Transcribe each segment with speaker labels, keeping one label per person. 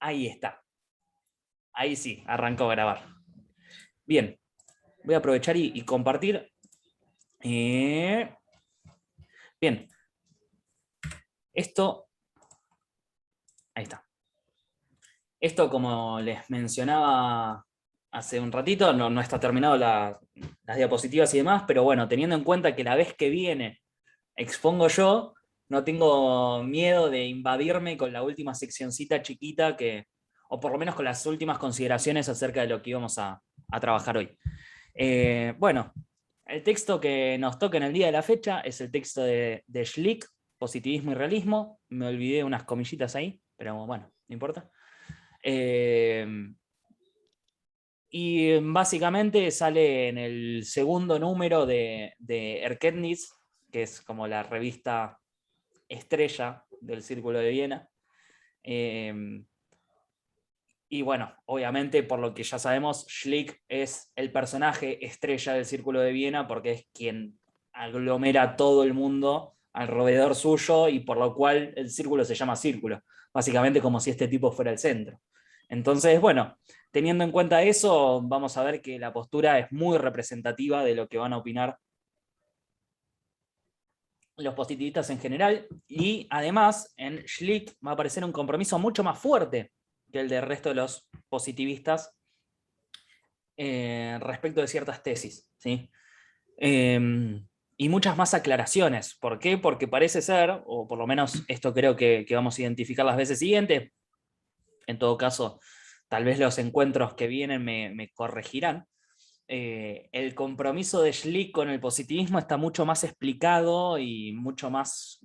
Speaker 1: Ahí está. Ahí sí, arrancó a grabar. Bien, voy a aprovechar y compartir. Bien, esto, ahí está. Esto, como les mencionaba hace un ratito, no está terminado las diapositivas y demás, pero bueno, teniendo en cuenta que la vez que viene expongo yo, no tengo miedo de invadirme con la última seccioncita chiquita o por lo menos con las últimas consideraciones acerca de lo que íbamos a trabajar hoy. Bueno, el texto que nos toca en el día de la fecha es el texto de Schlick, Positivismo y Realismo. Me olvidé unas comillitas ahí, pero bueno, no importa. Y básicamente sale en el segundo número de Erkenntnis, que es como la revista estrella del Círculo de Viena. Y bueno, obviamente, por lo que ya sabemos, Schlick es el personaje estrella del Círculo de Viena porque es quien aglomera todo el mundo alrededor suyo y por lo cual el círculo se llama círculo. Básicamente como si este tipo fuera el centro. Entonces, bueno, teniendo en cuenta eso, vamos a ver que la postura es muy representativa de lo que van a opinar los positivistas en general, y además en Schlick va a aparecer un compromiso mucho más fuerte que el del resto de los positivistas respecto de ciertas tesis, ¿sí? Y muchas más aclaraciones. ¿Por qué? Porque parece ser, o por lo menos esto creo que vamos a identificar las veces siguientes, en todo caso, tal vez los encuentros que vienen me corregirán. El compromiso de Schlick con el positivismo está mucho más explicado y mucho más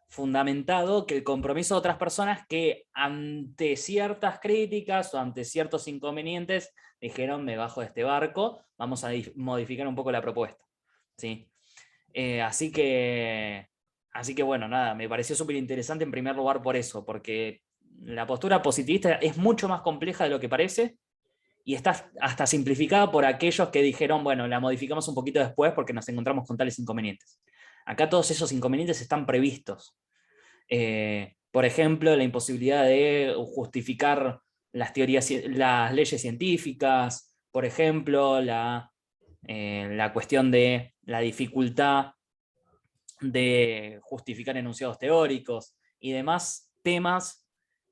Speaker 1: fundamentado que el compromiso de otras personas que ante ciertas críticas o ante ciertos inconvenientes dijeron me bajo de este barco, vamos a modificar un poco la propuesta. ¿Sí? Así que bueno, nada, me pareció súper interesante en primer lugar por eso, porque la postura positivista es mucho más compleja de lo que parece y está hasta simplificada por aquellos que dijeron, bueno, la modificamos un poquito después porque nos encontramos con tales inconvenientes. Acá todos esos inconvenientes están previstos. Por ejemplo, la imposibilidad de justificar las teorías, las leyes científicas, por ejemplo, la cuestión de la dificultad de justificar enunciados teóricos y demás temas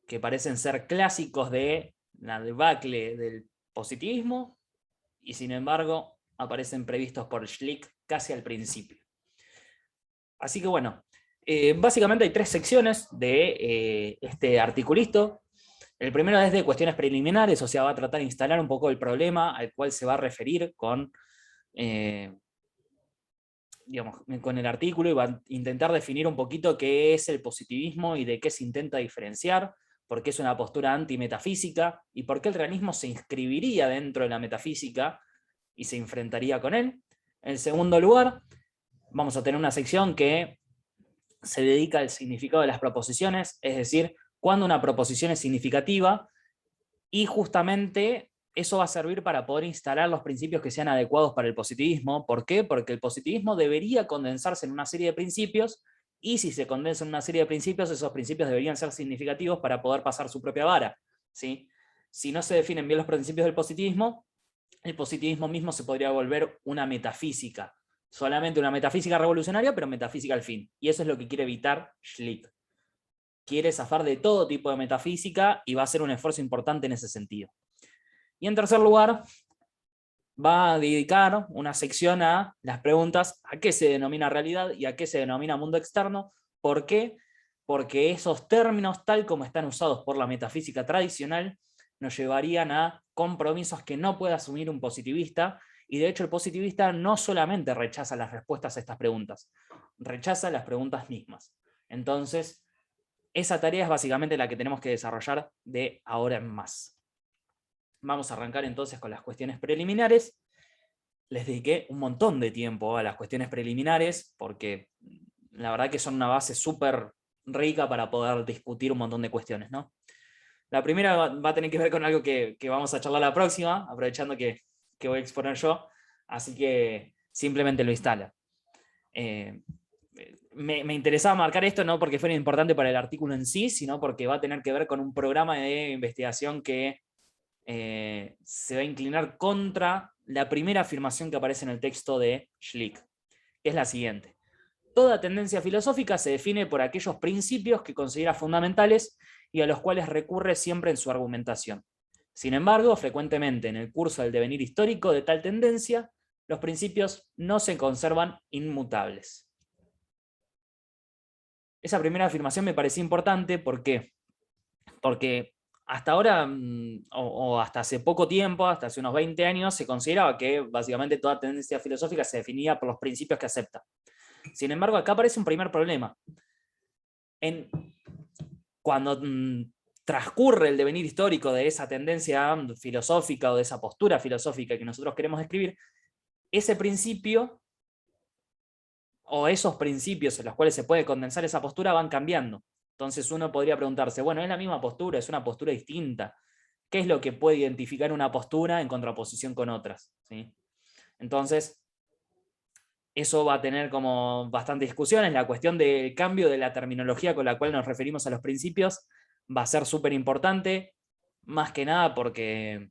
Speaker 1: que parecen ser clásicos de la debacle del positivismo y sin embargo aparecen previstos por Schlick casi al principio. Así que bueno, básicamente hay tres secciones de este articulito. El primero es de cuestiones preliminares, o sea, va a tratar de instalar un poco el problema al cual se va a referir con con el artículo y va a intentar definir un poquito qué es el positivismo y de qué se intenta diferenciar, por qué es una postura antimetafísica y por qué el realismo se inscribiría dentro de la metafísica y se enfrentaría con él. En segundo lugar, vamos a tener una sección que se dedica al significado de las proposiciones, es decir, cuándo una proposición es significativa, y justamente eso va a servir para poder instalar los principios que sean adecuados para el positivismo. ¿Por qué? Porque el positivismo debería condensarse en una serie de principios, y si se condensa en una serie de principios, esos principios deberían ser significativos para poder pasar su propia vara, ¿sí? Si no se definen bien los principios del positivismo, el positivismo mismo se podría volver una metafísica, solamente una metafísica revolucionaria, pero metafísica al fin. Y eso es lo que quiere evitar Schlick. Quiere zafar de todo tipo de metafísica y va a hacer un esfuerzo importante en ese sentido. Y en tercer lugar, va a dedicar una sección a las preguntas a qué se denomina realidad y a qué se denomina mundo externo. ¿Por qué? Porque esos términos, tal como están usados por la metafísica tradicional, nos llevarían a compromisos que no puede asumir un positivista, y de hecho el positivista no solamente rechaza las respuestas a estas preguntas, rechaza las preguntas mismas. Entonces, esa tarea es básicamente la que tenemos que desarrollar de ahora en más. Vamos a arrancar entonces con las cuestiones preliminares. Les dediqué un montón de tiempo a las cuestiones preliminares porque la verdad que son una base súper rica para poder discutir un montón de cuestiones, ¿no? La primera va a tener que ver con algo que vamos a charlar la próxima, aprovechando que voy a exponer yo, así que simplemente lo instala. me interesaba marcar esto no porque fuera importante para el artículo en sí, sino porque va a tener que ver con un programa de investigación que se va a inclinar contra la primera afirmación que aparece en el texto de Schlick, que es la siguiente. Toda tendencia filosófica se define por aquellos principios que considera fundamentales y a los cuales recurre siempre en su argumentación. Sin embargo, frecuentemente en el curso del devenir histórico de tal tendencia, los principios no se conservan inmutables. Esa primera afirmación me parecía importante, ¿por qué? Porque hasta ahora, o hasta hace poco tiempo, hasta hace unos 20 años, se consideraba que básicamente toda tendencia filosófica se definía por los principios que acepta. Sin embargo, acá aparece un primer problema. Cuando transcurre el devenir histórico de esa tendencia filosófica o de esa postura filosófica que nosotros queremos describir, ese principio o esos principios en los cuales se puede condensar esa postura van cambiando. Entonces uno podría preguntarse, bueno, ¿es la misma postura? ¿Es una postura distinta? ¿Qué es lo que puede identificar una postura en contraposición con otras? ¿Sí? Entonces, eso va a tener como bastantes discusiones. La cuestión del cambio de la terminología con la cual nos referimos a los principios va a ser súper importante, más que nada porque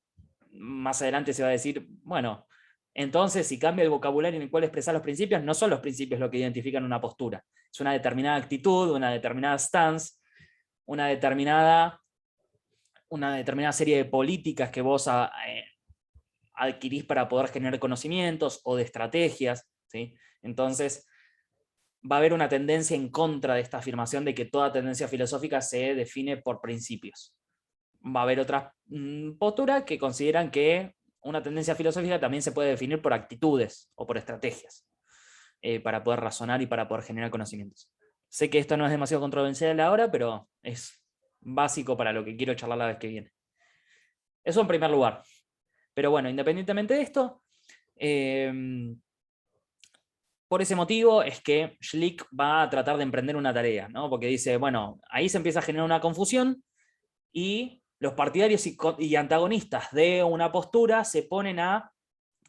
Speaker 1: más adelante se va a decir, bueno, entonces si cambia el vocabulario en el cual expresar los principios, no son los principios lo que identifican una postura, es una determinada actitud, una determinada stance, una determinada serie de políticas que vos adquirís para poder generar conocimientos o de estrategias, ¿sí? Entonces, va a haber una tendencia en contra de esta afirmación de que toda tendencia filosófica se define por principios. Va a haber otras posturas que consideran que una tendencia filosófica también se puede definir por actitudes o por estrategias, para poder razonar y para poder generar conocimientos. Sé que esto no es demasiado controversial ahora, pero es básico para lo que quiero charlar la vez que viene. Eso en primer lugar. Pero bueno, independientemente de esto, por ese motivo es que Schlick va a tratar de emprender una tarea, ¿no? Porque dice, bueno, ahí se empieza a generar una confusión y los partidarios y antagonistas de una postura se ponen a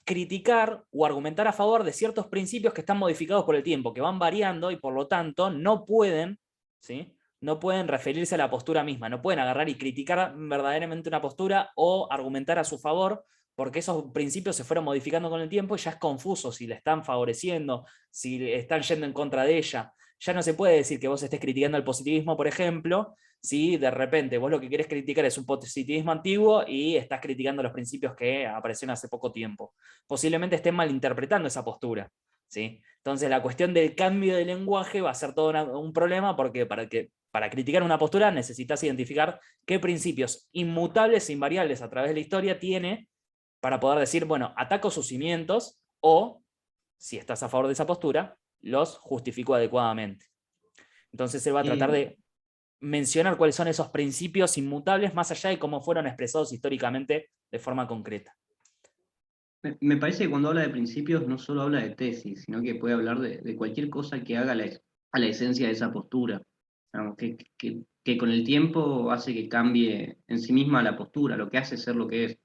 Speaker 1: criticar o argumentar a favor de ciertos principios que están modificados por el tiempo, que van variando y por lo tanto no pueden, ¿sí? No pueden referirse a la postura misma, no pueden agarrar y criticar verdaderamente una postura o argumentar a su favor, porque esos principios se fueron modificando con el tiempo y ya es confuso si le están favoreciendo, si le están yendo en contra de ella. Ya no se puede decir que vos estés criticando el positivismo, por ejemplo, si de repente vos lo que querés criticar es un positivismo antiguo y estás criticando los principios que aparecieron hace poco tiempo. Posiblemente estén malinterpretando esa postura, ¿sí? Entonces la cuestión del cambio de lenguaje va a ser todo un problema porque para criticar una postura necesitas identificar qué principios inmutables e invariables a través de la historia tiene para poder decir, bueno, ataco sus cimientos o, si estás a favor de esa postura, los justifico adecuadamente. Entonces él va a tratar de mencionar cuáles son esos principios inmutables más allá de cómo fueron expresados históricamente de forma concreta.
Speaker 2: Me parece que cuando habla de principios no solo habla de tesis, sino que puede hablar de cualquier cosa que haga a la esencia de esa postura. Digamos, que con el tiempo hace que cambie en sí misma la postura, lo que hace ser lo que es,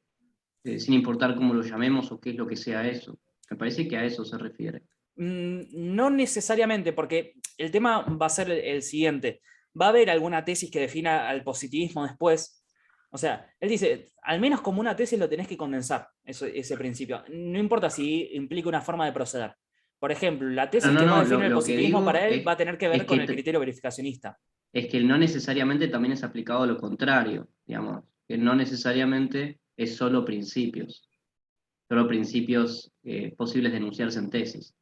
Speaker 2: sin importar cómo lo llamemos o qué es lo que sea eso. Me parece que a eso se refiere.
Speaker 1: No necesariamente, porque el tema va a ser el siguiente. Va a haber alguna tesis que defina al positivismo después. O sea, él dice, al menos como una tesis lo tenés que condensar, ese principio. No importa si implica una forma de proceder. Por ejemplo, la tesis
Speaker 2: No,
Speaker 1: que va a
Speaker 2: no,
Speaker 1: definir el
Speaker 2: lo que
Speaker 1: positivismo
Speaker 2: digo
Speaker 1: para él va a tener que
Speaker 2: es
Speaker 1: ver con el
Speaker 2: que,
Speaker 1: criterio verificacionista.
Speaker 2: es que el no necesariamente también es aplicado a lo contrario, digamos, que no necesariamente es solo principios posibles de enunciarse en tesis.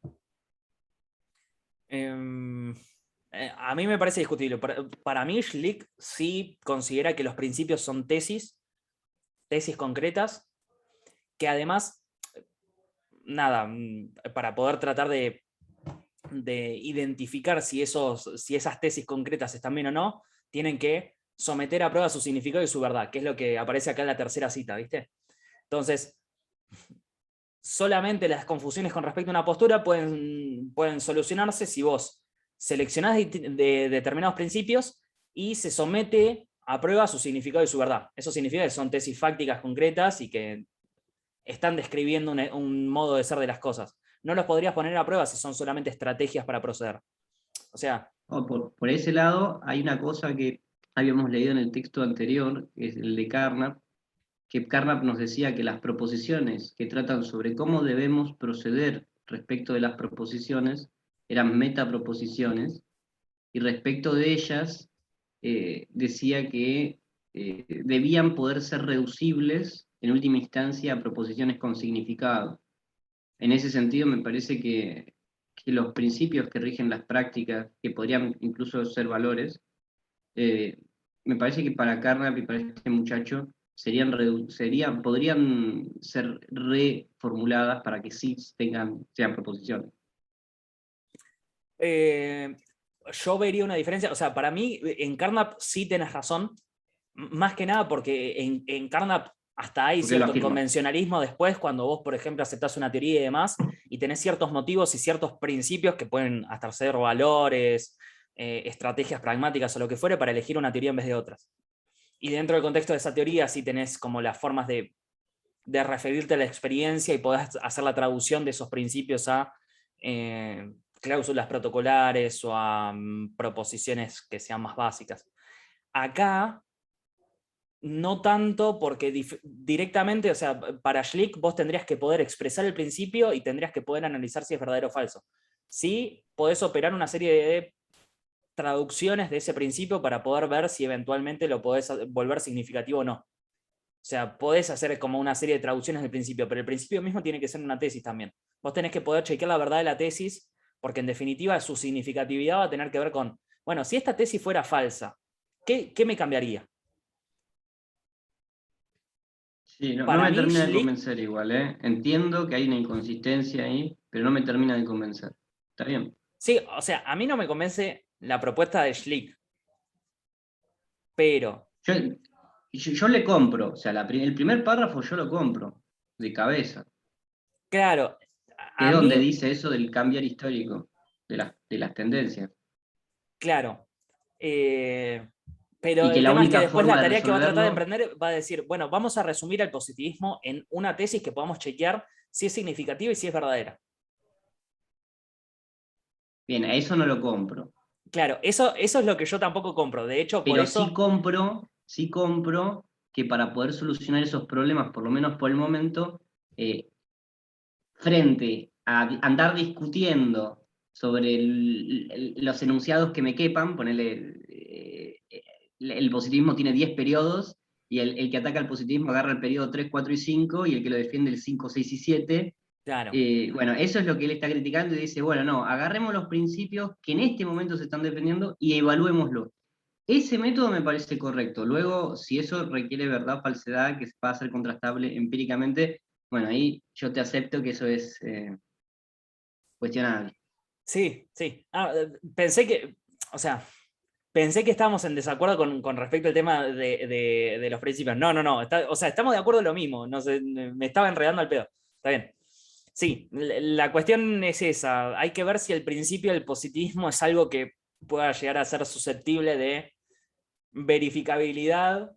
Speaker 1: A mí me parece discutible. Para mí, Schlick sí considera que los principios son tesis concretas, que además, nada, para poder tratar de identificar si esas tesis concretas están bien o no, tienen que someter a prueba su significado y su verdad, que es lo que aparece acá en la tercera cita, ¿viste? Entonces, solamente las confusiones con respecto a una postura pueden solucionarse si vos seleccionás de determinados principios y se somete a prueba su significado y su verdad. Eso significa que son tesis fácticas concretas y que están describiendo un modo de ser de las cosas. No los podrías poner a prueba si son solamente estrategias para proceder. O sea,
Speaker 2: Por ese lado, hay una cosa que habíamos leído en el texto anterior, que es el de Carnap, que Carnap nos decía que las proposiciones que tratan sobre cómo debemos proceder respecto de las proposiciones eran metaproposiciones, y respecto de ellas decía que debían poder ser reducibles en última instancia a proposiciones con significado. En ese sentido, me parece que los principios que rigen las prácticas, que podrían incluso ser valores, eh, me parece que para Carnap y para este muchacho podrían ser reformuladas para que sí sean proposiciones.
Speaker 1: eh, yo vería una diferencia, o sea, para mí en Carnap sí tenés razón, más que nada porque en Carnap hasta hay
Speaker 2: Porque él lo
Speaker 1: cierto
Speaker 2: afirma.
Speaker 1: convencionalismo después cuando vos, por ejemplo, aceptás una teoría y demás, y tenés ciertos motivos y ciertos principios que pueden hasta ser valores, estrategias pragmáticas o lo que fuere para elegir una teoría en vez de otras. Y dentro del contexto de esa teoría sí tenés como las formas de referirte a la experiencia y podés hacer la traducción de esos principios a cláusulas protocolares o a proposiciones que sean más básicas. Acá no tanto porque directamente, o sea, para Schlick vos tendrías que poder expresar el principio y tendrías que poder analizar si es verdadero o falso. Sí, podés operar una serie de traducciones de ese principio para poder ver si eventualmente lo podés volver significativo o no. O sea, podés hacer como una serie de traducciones del principio, pero el principio mismo tiene que ser una tesis también. Vos tenés que poder chequear la verdad de la tesis, porque en definitiva su significatividad va a tener que ver con, bueno, si esta tesis fuera falsa, ¿qué me cambiaría?
Speaker 2: Sí, no
Speaker 1: Para
Speaker 2: me
Speaker 1: mí,
Speaker 2: termina de
Speaker 1: Schlick,
Speaker 2: convencer igual, ¿eh? Entiendo que hay una inconsistencia ahí, pero no me termina de convencer. Está bien.
Speaker 1: sí, o sea, a mí no me convence la propuesta de Schlick, pero,
Speaker 2: Yo, yo le compro, o sea, el primer párrafo yo lo compro, de cabeza,
Speaker 1: claro,
Speaker 2: que
Speaker 1: a
Speaker 2: es donde
Speaker 1: mí,
Speaker 2: dice eso del cambiar histórico, de las tendencias.
Speaker 1: claro, pero
Speaker 2: Y que
Speaker 1: el
Speaker 2: la
Speaker 1: tema es que
Speaker 2: única
Speaker 1: después la
Speaker 2: forma de
Speaker 1: tarea que va a tratar de
Speaker 2: resolverlo,
Speaker 1: emprender va a decir, bueno, vamos a resumir el positivismo en una tesis que podamos chequear si es significativa y si es verdadera.
Speaker 2: bien, a eso no lo compro.
Speaker 1: Claro, eso es lo que yo tampoco compro. De hecho, por
Speaker 2: Pero
Speaker 1: eso,
Speaker 2: sí compro que para poder solucionar esos problemas, por lo menos por el momento, eh, frente a andar discutiendo sobre los enunciados que me quepan, ponerle, el positivismo tiene 10 periodos, y el que ataca el positivismo agarra el periodo 3 4 y 5 y el que lo defiende el 5 6 y 7.
Speaker 1: claro,
Speaker 2: Bueno, eso es lo que él está criticando y dice, bueno, no, agarremos los principios que en este momento se están defendiendo y evaluémoslo. Ese método me parece correcto. Luego, si eso requiere verdad o falsedad, que va a ser contrastable empíricamente, bueno, ahí yo te acepto que eso es cuestionable.
Speaker 1: sí, sí. Pensé que, o sea, pensé que estábamos en desacuerdo con respecto al tema de los principios. No, no, no. O sea, estamos de acuerdo en lo mismo. No sé, me estaba enredando al pedo. Está bien. Sí, la cuestión es esa. Hay que ver si el principio del positivismo es algo que pueda llegar a ser susceptible de verificabilidad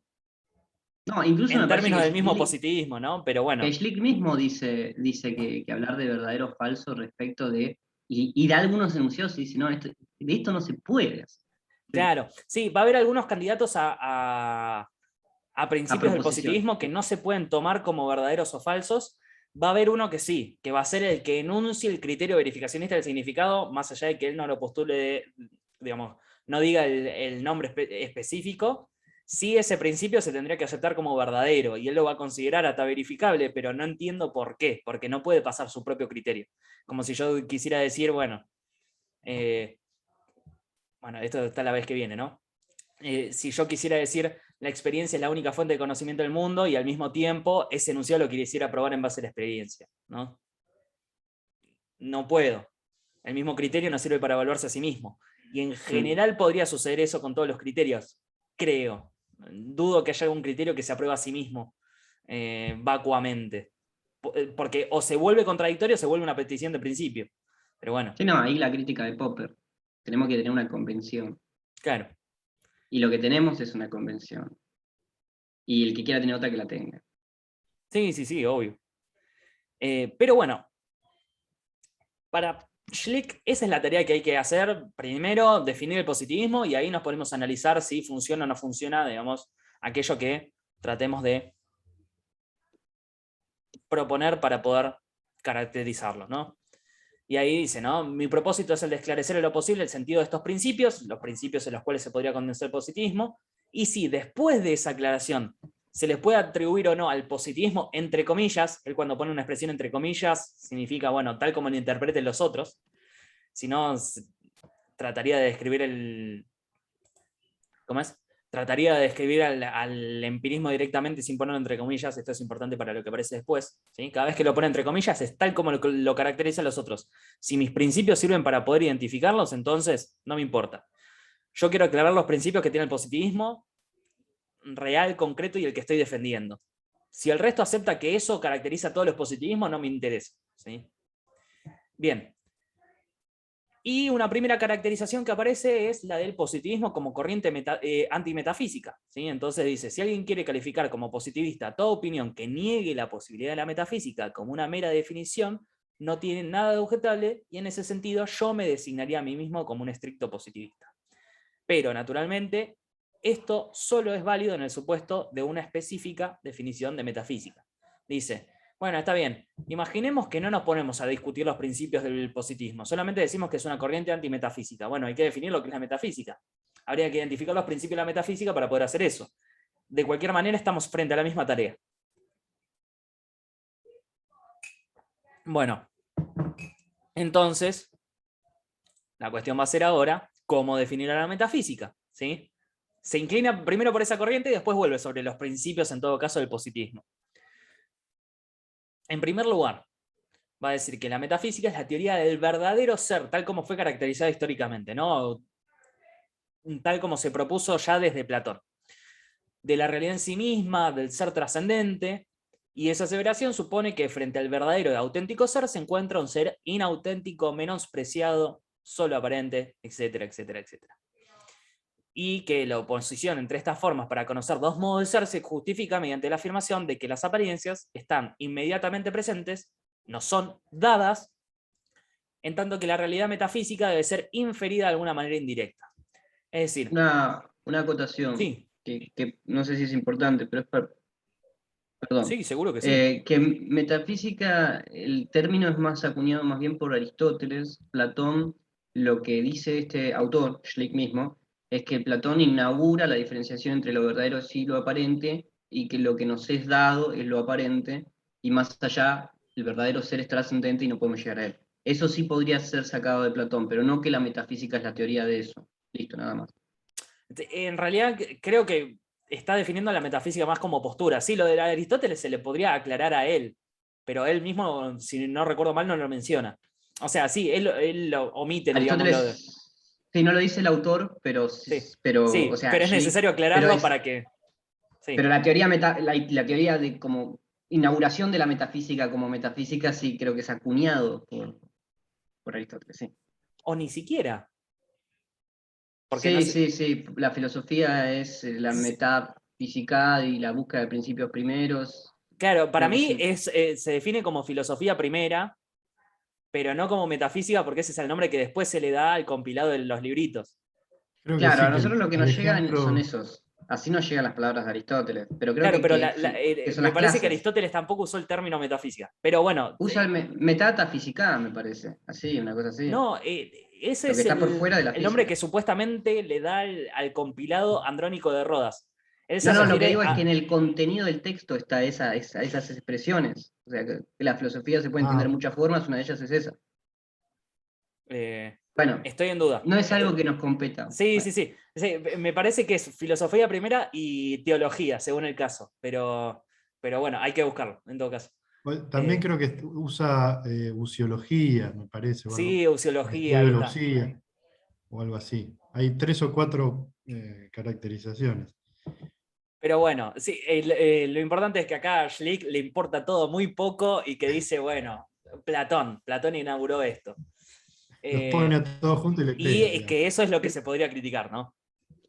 Speaker 2: No, incluso
Speaker 1: en
Speaker 2: me parece
Speaker 1: términos
Speaker 2: que
Speaker 1: del mismo
Speaker 2: Schlick,
Speaker 1: positivismo, ¿no? Pero bueno,
Speaker 2: mismo dice que hablar de verdadero o falso respecto de, y da algunos enunciados y dice, no, de esto no se puede hacer. Sí,
Speaker 1: claro. Sí, va a haber algunos candidatos a
Speaker 2: a
Speaker 1: principios del
Speaker 2: proposición.
Speaker 1: positivismo que no se pueden tomar como verdaderos o falsos. Va a haber uno que sí, que va a ser el que enuncie el criterio verificacionista del significado, más allá de que él no lo postule, digamos, no diga el nombre específico. Sí, ese principio se tendría que aceptar como verdadero y él lo va a considerar hasta verificable, pero no entiendo por qué, porque no puede pasar su propio criterio. Como si yo quisiera decir, eh, bueno, esto está la vez que viene, ¿no? Si yo quisiera decir la experiencia es la única fuente de conocimiento del mundo y al mismo tiempo ese enunciado lo quisiera probar en base a la experiencia, ¿no? No puedo. El mismo criterio no sirve para evaluarse a sí mismo. Y en
Speaker 2: Mm.
Speaker 1: general podría suceder eso con todos los criterios, creo. Dudo que haya algún criterio que se apruebe a sí mismo vacuamente. Porque o se vuelve contradictorio o se vuelve una petición de principio. Pero bueno,
Speaker 2: Sí, no, ahí la crítica de Popper. Tenemos que tener una convención.
Speaker 1: claro.
Speaker 2: Y lo que tenemos es una convención. Y el que quiera tener otra, que la tenga.
Speaker 1: Sí, sí, sí, obvio. Pero bueno, para Schlick, esa es la tarea que hay que hacer. Primero, definir el positivismo y ahí nos podemos analizar si funciona o no funciona, digamos, aquello que tratemos de proponer para poder caracterizarlo, ¿no? Y ahí dice, ¿no? Mi propósito es el de esclarecer en lo posible el sentido de estos principios, los principios en los cuales se podría condensar el positivismo, y si después de esa aclaración se les puede atribuir o no al positivismo, entre comillas, él cuando pone una expresión entre comillas, significa, bueno, tal como lo interpreten los otros, si no, trataría de describir el... ¿Cómo es? Trataría de describir al empirismo directamente sin ponerlo entre comillas. Esto es importante para lo que aparece después, ¿sí? Cada vez que lo pone entre comillas es tal como lo caracterizan los otros. Si mis principios sirven para poder identificarlos, entonces no me importa. Yo quiero aclarar los principios que tiene el positivismo real, concreto y el que estoy defendiendo. Si el resto acepta que eso caracteriza a todos los positivismos, no me interesa, ¿sí? Bien. Y una primera caracterización que aparece es la del positivismo como corriente antimetafísica, ¿sí? Entonces dice, si alguien quiere calificar como positivista toda opinión que niegue la posibilidad de la metafísica como una mera definición, no tiene nada de objetable y en ese sentido yo me designaría a mí mismo como un estricto positivista. Pero naturalmente esto solo es válido en el supuesto de una específica definición de metafísica. Dice, bueno, está bien. Imaginemos que no nos ponemos a discutir los principios del positivismo, solamente decimos que es una corriente antimetafísica. Bueno, hay que definir lo que es la metafísica. Habría que identificar los principios de la metafísica para poder hacer eso. De cualquier manera, estamos frente a la misma tarea. Bueno, entonces, la cuestión va a ser ahora cómo definir a la metafísica, ¿sí? Se inclina primero por esa corriente y después vuelve sobre los principios, en todo caso, del positivismo. En primer lugar, va a decir que la metafísica es la teoría del verdadero ser, tal como fue caracterizada históricamente, ¿no? Tal como se propuso ya desde Platón. De la realidad en sí misma, del ser trascendente, y esa aseveración supone que frente al verdadero y auténtico ser se encuentra un ser inauténtico, menospreciado, solo aparente, etcétera, etcétera, etcétera. Y que la oposición entre estas formas para conocer dos modos de ser se justifica mediante la afirmación de que las apariencias están inmediatamente presentes, no son dadas, en tanto que la realidad metafísica debe ser inferida de alguna manera indirecta. Es decir,
Speaker 2: Una acotación
Speaker 1: sí,
Speaker 2: que no sé si es importante, pero es perdón.
Speaker 1: sí, seguro que sí.
Speaker 2: Que metafísica, el término es más acuñado más bien por Aristóteles. Platón, lo que dice este autor, Schlick mismo, es que Platón inaugura la diferenciación entre lo verdadero y lo aparente, y que lo que nos es dado es lo aparente, y más allá, el verdadero ser es trascendente y no podemos llegar a él. Eso sí podría ser sacado de Platón, pero no que la metafísica es la teoría de eso. Listo, nada más.
Speaker 1: En realidad creo que está definiendo la metafísica más como postura. Sí, lo de Aristóteles se le podría aclarar a él, pero él mismo, si no recuerdo mal, no lo menciona. O sea, sí, él lo omite, digamos, lo de...
Speaker 2: Aristóteles, sí, no lo dice el autor,
Speaker 1: Sí,
Speaker 2: o
Speaker 1: sí,
Speaker 2: sea,
Speaker 1: pero es
Speaker 2: Schlick,
Speaker 1: necesario
Speaker 2: pero
Speaker 1: aclararlo para que...
Speaker 2: pero
Speaker 1: Sí.
Speaker 2: la teoría la teoría de como inauguración de la metafísica como metafísica sí creo que es acuñado por Aristóteles, sí.
Speaker 1: O ni siquiera, porque no
Speaker 2: Sí,
Speaker 1: sé...
Speaker 2: sí, sí, la filosofía es la metafísica y la búsqueda de principios primeros,
Speaker 1: Claro, para
Speaker 2: creo que
Speaker 1: mí
Speaker 2: sí.
Speaker 1: se define como filosofía primera, pero no como metafísica, porque ese es el nombre que después se le da al compilado de los libritos.
Speaker 3: Creo que
Speaker 2: Claro, a
Speaker 3: sí, que
Speaker 2: nosotros lo que
Speaker 3: el
Speaker 2: nos llegan son
Speaker 3: ejemplo,
Speaker 2: esos. Así nos llegan las palabras de Aristóteles, pero creo
Speaker 1: Claro, pero
Speaker 2: que son
Speaker 1: me
Speaker 2: las
Speaker 1: parece que
Speaker 2: clases.
Speaker 1: Aristóteles tampoco usó el término metafísica. Pero bueno,
Speaker 2: Usa el metafísica, me parece. Así, una cosa así.
Speaker 1: no, ese
Speaker 2: Lo que
Speaker 1: es
Speaker 2: está por fuera de la
Speaker 1: el nombre
Speaker 2: física.
Speaker 1: que supuestamente le da al compilado Andrónico de Rodas. Él se
Speaker 2: No, no, lo que
Speaker 1: refiere
Speaker 2: digo es que
Speaker 1: a...
Speaker 2: en el contenido del texto está esas expresiones. O sea, que la filosofía se puede entender de
Speaker 3: ah,
Speaker 2: muchas formas, una de ellas es esa.
Speaker 1: eh,
Speaker 2: Bueno,
Speaker 1: estoy en duda.
Speaker 2: no es algo que nos competa.
Speaker 1: Sí,
Speaker 2: Bueno,
Speaker 1: sí, sí, sí. Me parece que es filosofía primera y teología, según el caso. Pero bueno, hay que buscarlo, en todo caso.
Speaker 3: bueno, también
Speaker 1: Eh,
Speaker 3: creo que usa buciología, me parece, o algo,
Speaker 1: sí,
Speaker 3: o
Speaker 1: ociología,
Speaker 3: estudio
Speaker 1: ahí
Speaker 3: de la
Speaker 1: está.
Speaker 3: usía, o algo así. Hay tres o cuatro caracterizaciones.
Speaker 1: Pero bueno, sí, lo importante es que acá a Schlick le importa todo muy poco y que dice, bueno, Platón inauguró esto.
Speaker 3: Los pone
Speaker 1: Eh,
Speaker 3: a todos juntos y les
Speaker 1: y
Speaker 3: pega,
Speaker 1: es
Speaker 3: digamos.
Speaker 1: que eso es lo que se podría criticar, ¿no?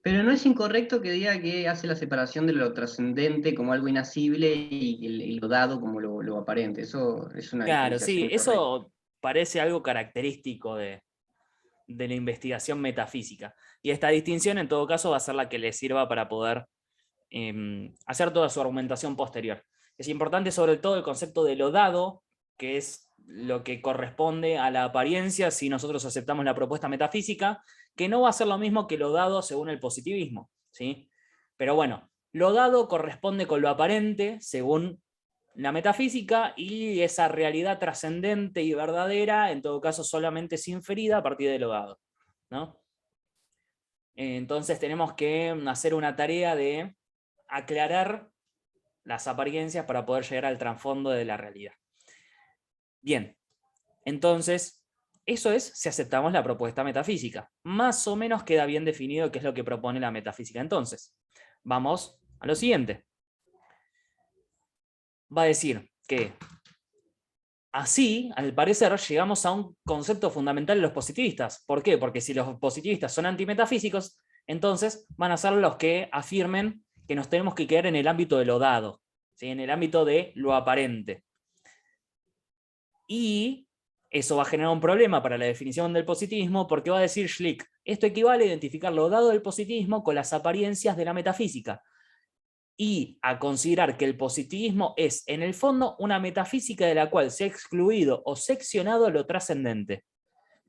Speaker 2: pero no es incorrecto que diga que hace la separación de lo trascendente como algo inasible y lo dado como lo aparente. Eso es una
Speaker 1: Claro, sí,
Speaker 2: diferenciación correcta.
Speaker 1: eso parece algo característico de la investigación metafísica. Y esta distinción, en todo caso, va a ser la que le sirva para poder hacer toda su argumentación posterior. Es importante sobre todo el concepto de lo dado, que es lo que corresponde a la apariencia si nosotros aceptamos la propuesta metafísica, que no va a ser lo mismo que lo dado según el positivismo, ¿sí? Pero bueno, lo dado corresponde con lo aparente según la metafísica, y esa realidad trascendente y verdadera, en todo caso, solamente es inferida a partir de lo dado, ¿no? Entonces tenemos que hacer una tarea de aclarar las apariencias para poder llegar al trasfondo de la realidad. Bien, entonces, eso es si aceptamos la propuesta metafísica. Más o menos queda bien definido qué es lo que propone la metafísica. Entonces, vamos a lo siguiente. Va a decir que así, al parecer, llegamos a un concepto fundamental de los positivistas. ¿Por qué? Porque si los positivistas son antimetafísicos, entonces van a ser los que afirmen que nos tenemos que quedar en el ámbito de lo dado, ¿sí? En el ámbito de lo aparente. Y eso va a generar un problema para la definición del positivismo, porque va a decir Schlick, esto equivale a identificar lo dado del positivismo con las apariencias de la metafísica, y a considerar que el positivismo es, en el fondo, una metafísica de la cual se ha excluido o seccionado lo trascendente.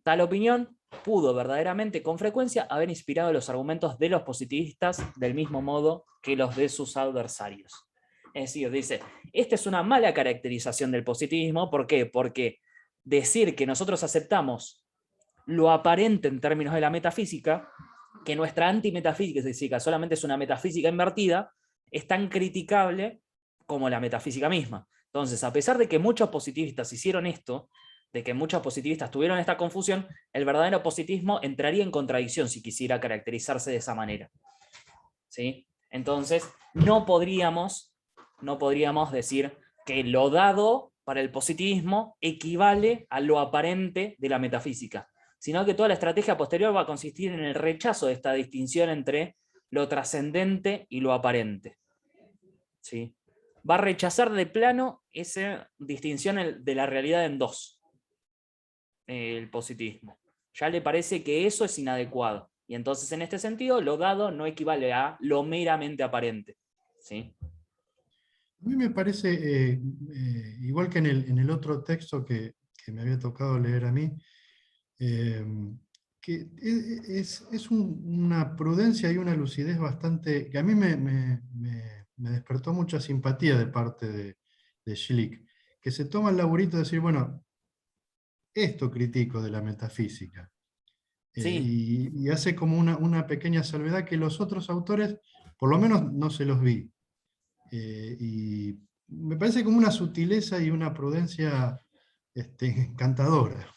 Speaker 1: Tal opinión pudo verdaderamente con frecuencia haber inspirado los argumentos de los positivistas del mismo modo que los de sus adversarios. Es decir, dice, esta es una mala caracterización del positivismo. ¿Por qué? Porque decir que nosotros aceptamos lo aparente en términos de la metafísica, que nuestra antimetafísica solamente es una metafísica invertida, es tan criticable como la metafísica misma. Entonces, a pesar de que muchos positivistas hicieron esto, de que muchos positivistas tuvieron esta confusión, el verdadero positivismo entraría en contradicción si quisiera caracterizarse de esa manera, ¿sí? Entonces, no podríamos decir que lo dado para el positivismo equivale a lo aparente de la metafísica, sino que toda la estrategia posterior va a consistir en el rechazo de esta distinción entre lo trascendente y lo aparente, ¿sí? Va a rechazar de plano esa distinción de la realidad en dos, el positivismo. Ya le parece que eso es inadecuado. Y entonces, en este sentido, lo dado no equivale a lo meramente aparente, ¿sí?
Speaker 3: A mí me parece, igual que en el otro texto que me había tocado leer a mí, que es una prudencia y una lucidez bastante, que a mí me despertó mucha simpatía de parte de Schlick, que se toma el laburito de decir, bueno, esto critico de la metafísica.
Speaker 1: Sí,
Speaker 3: Y hace como una pequeña salvedad que los otros autores, por lo menos no se los vi. Y me parece como una sutileza y una prudencia encantadora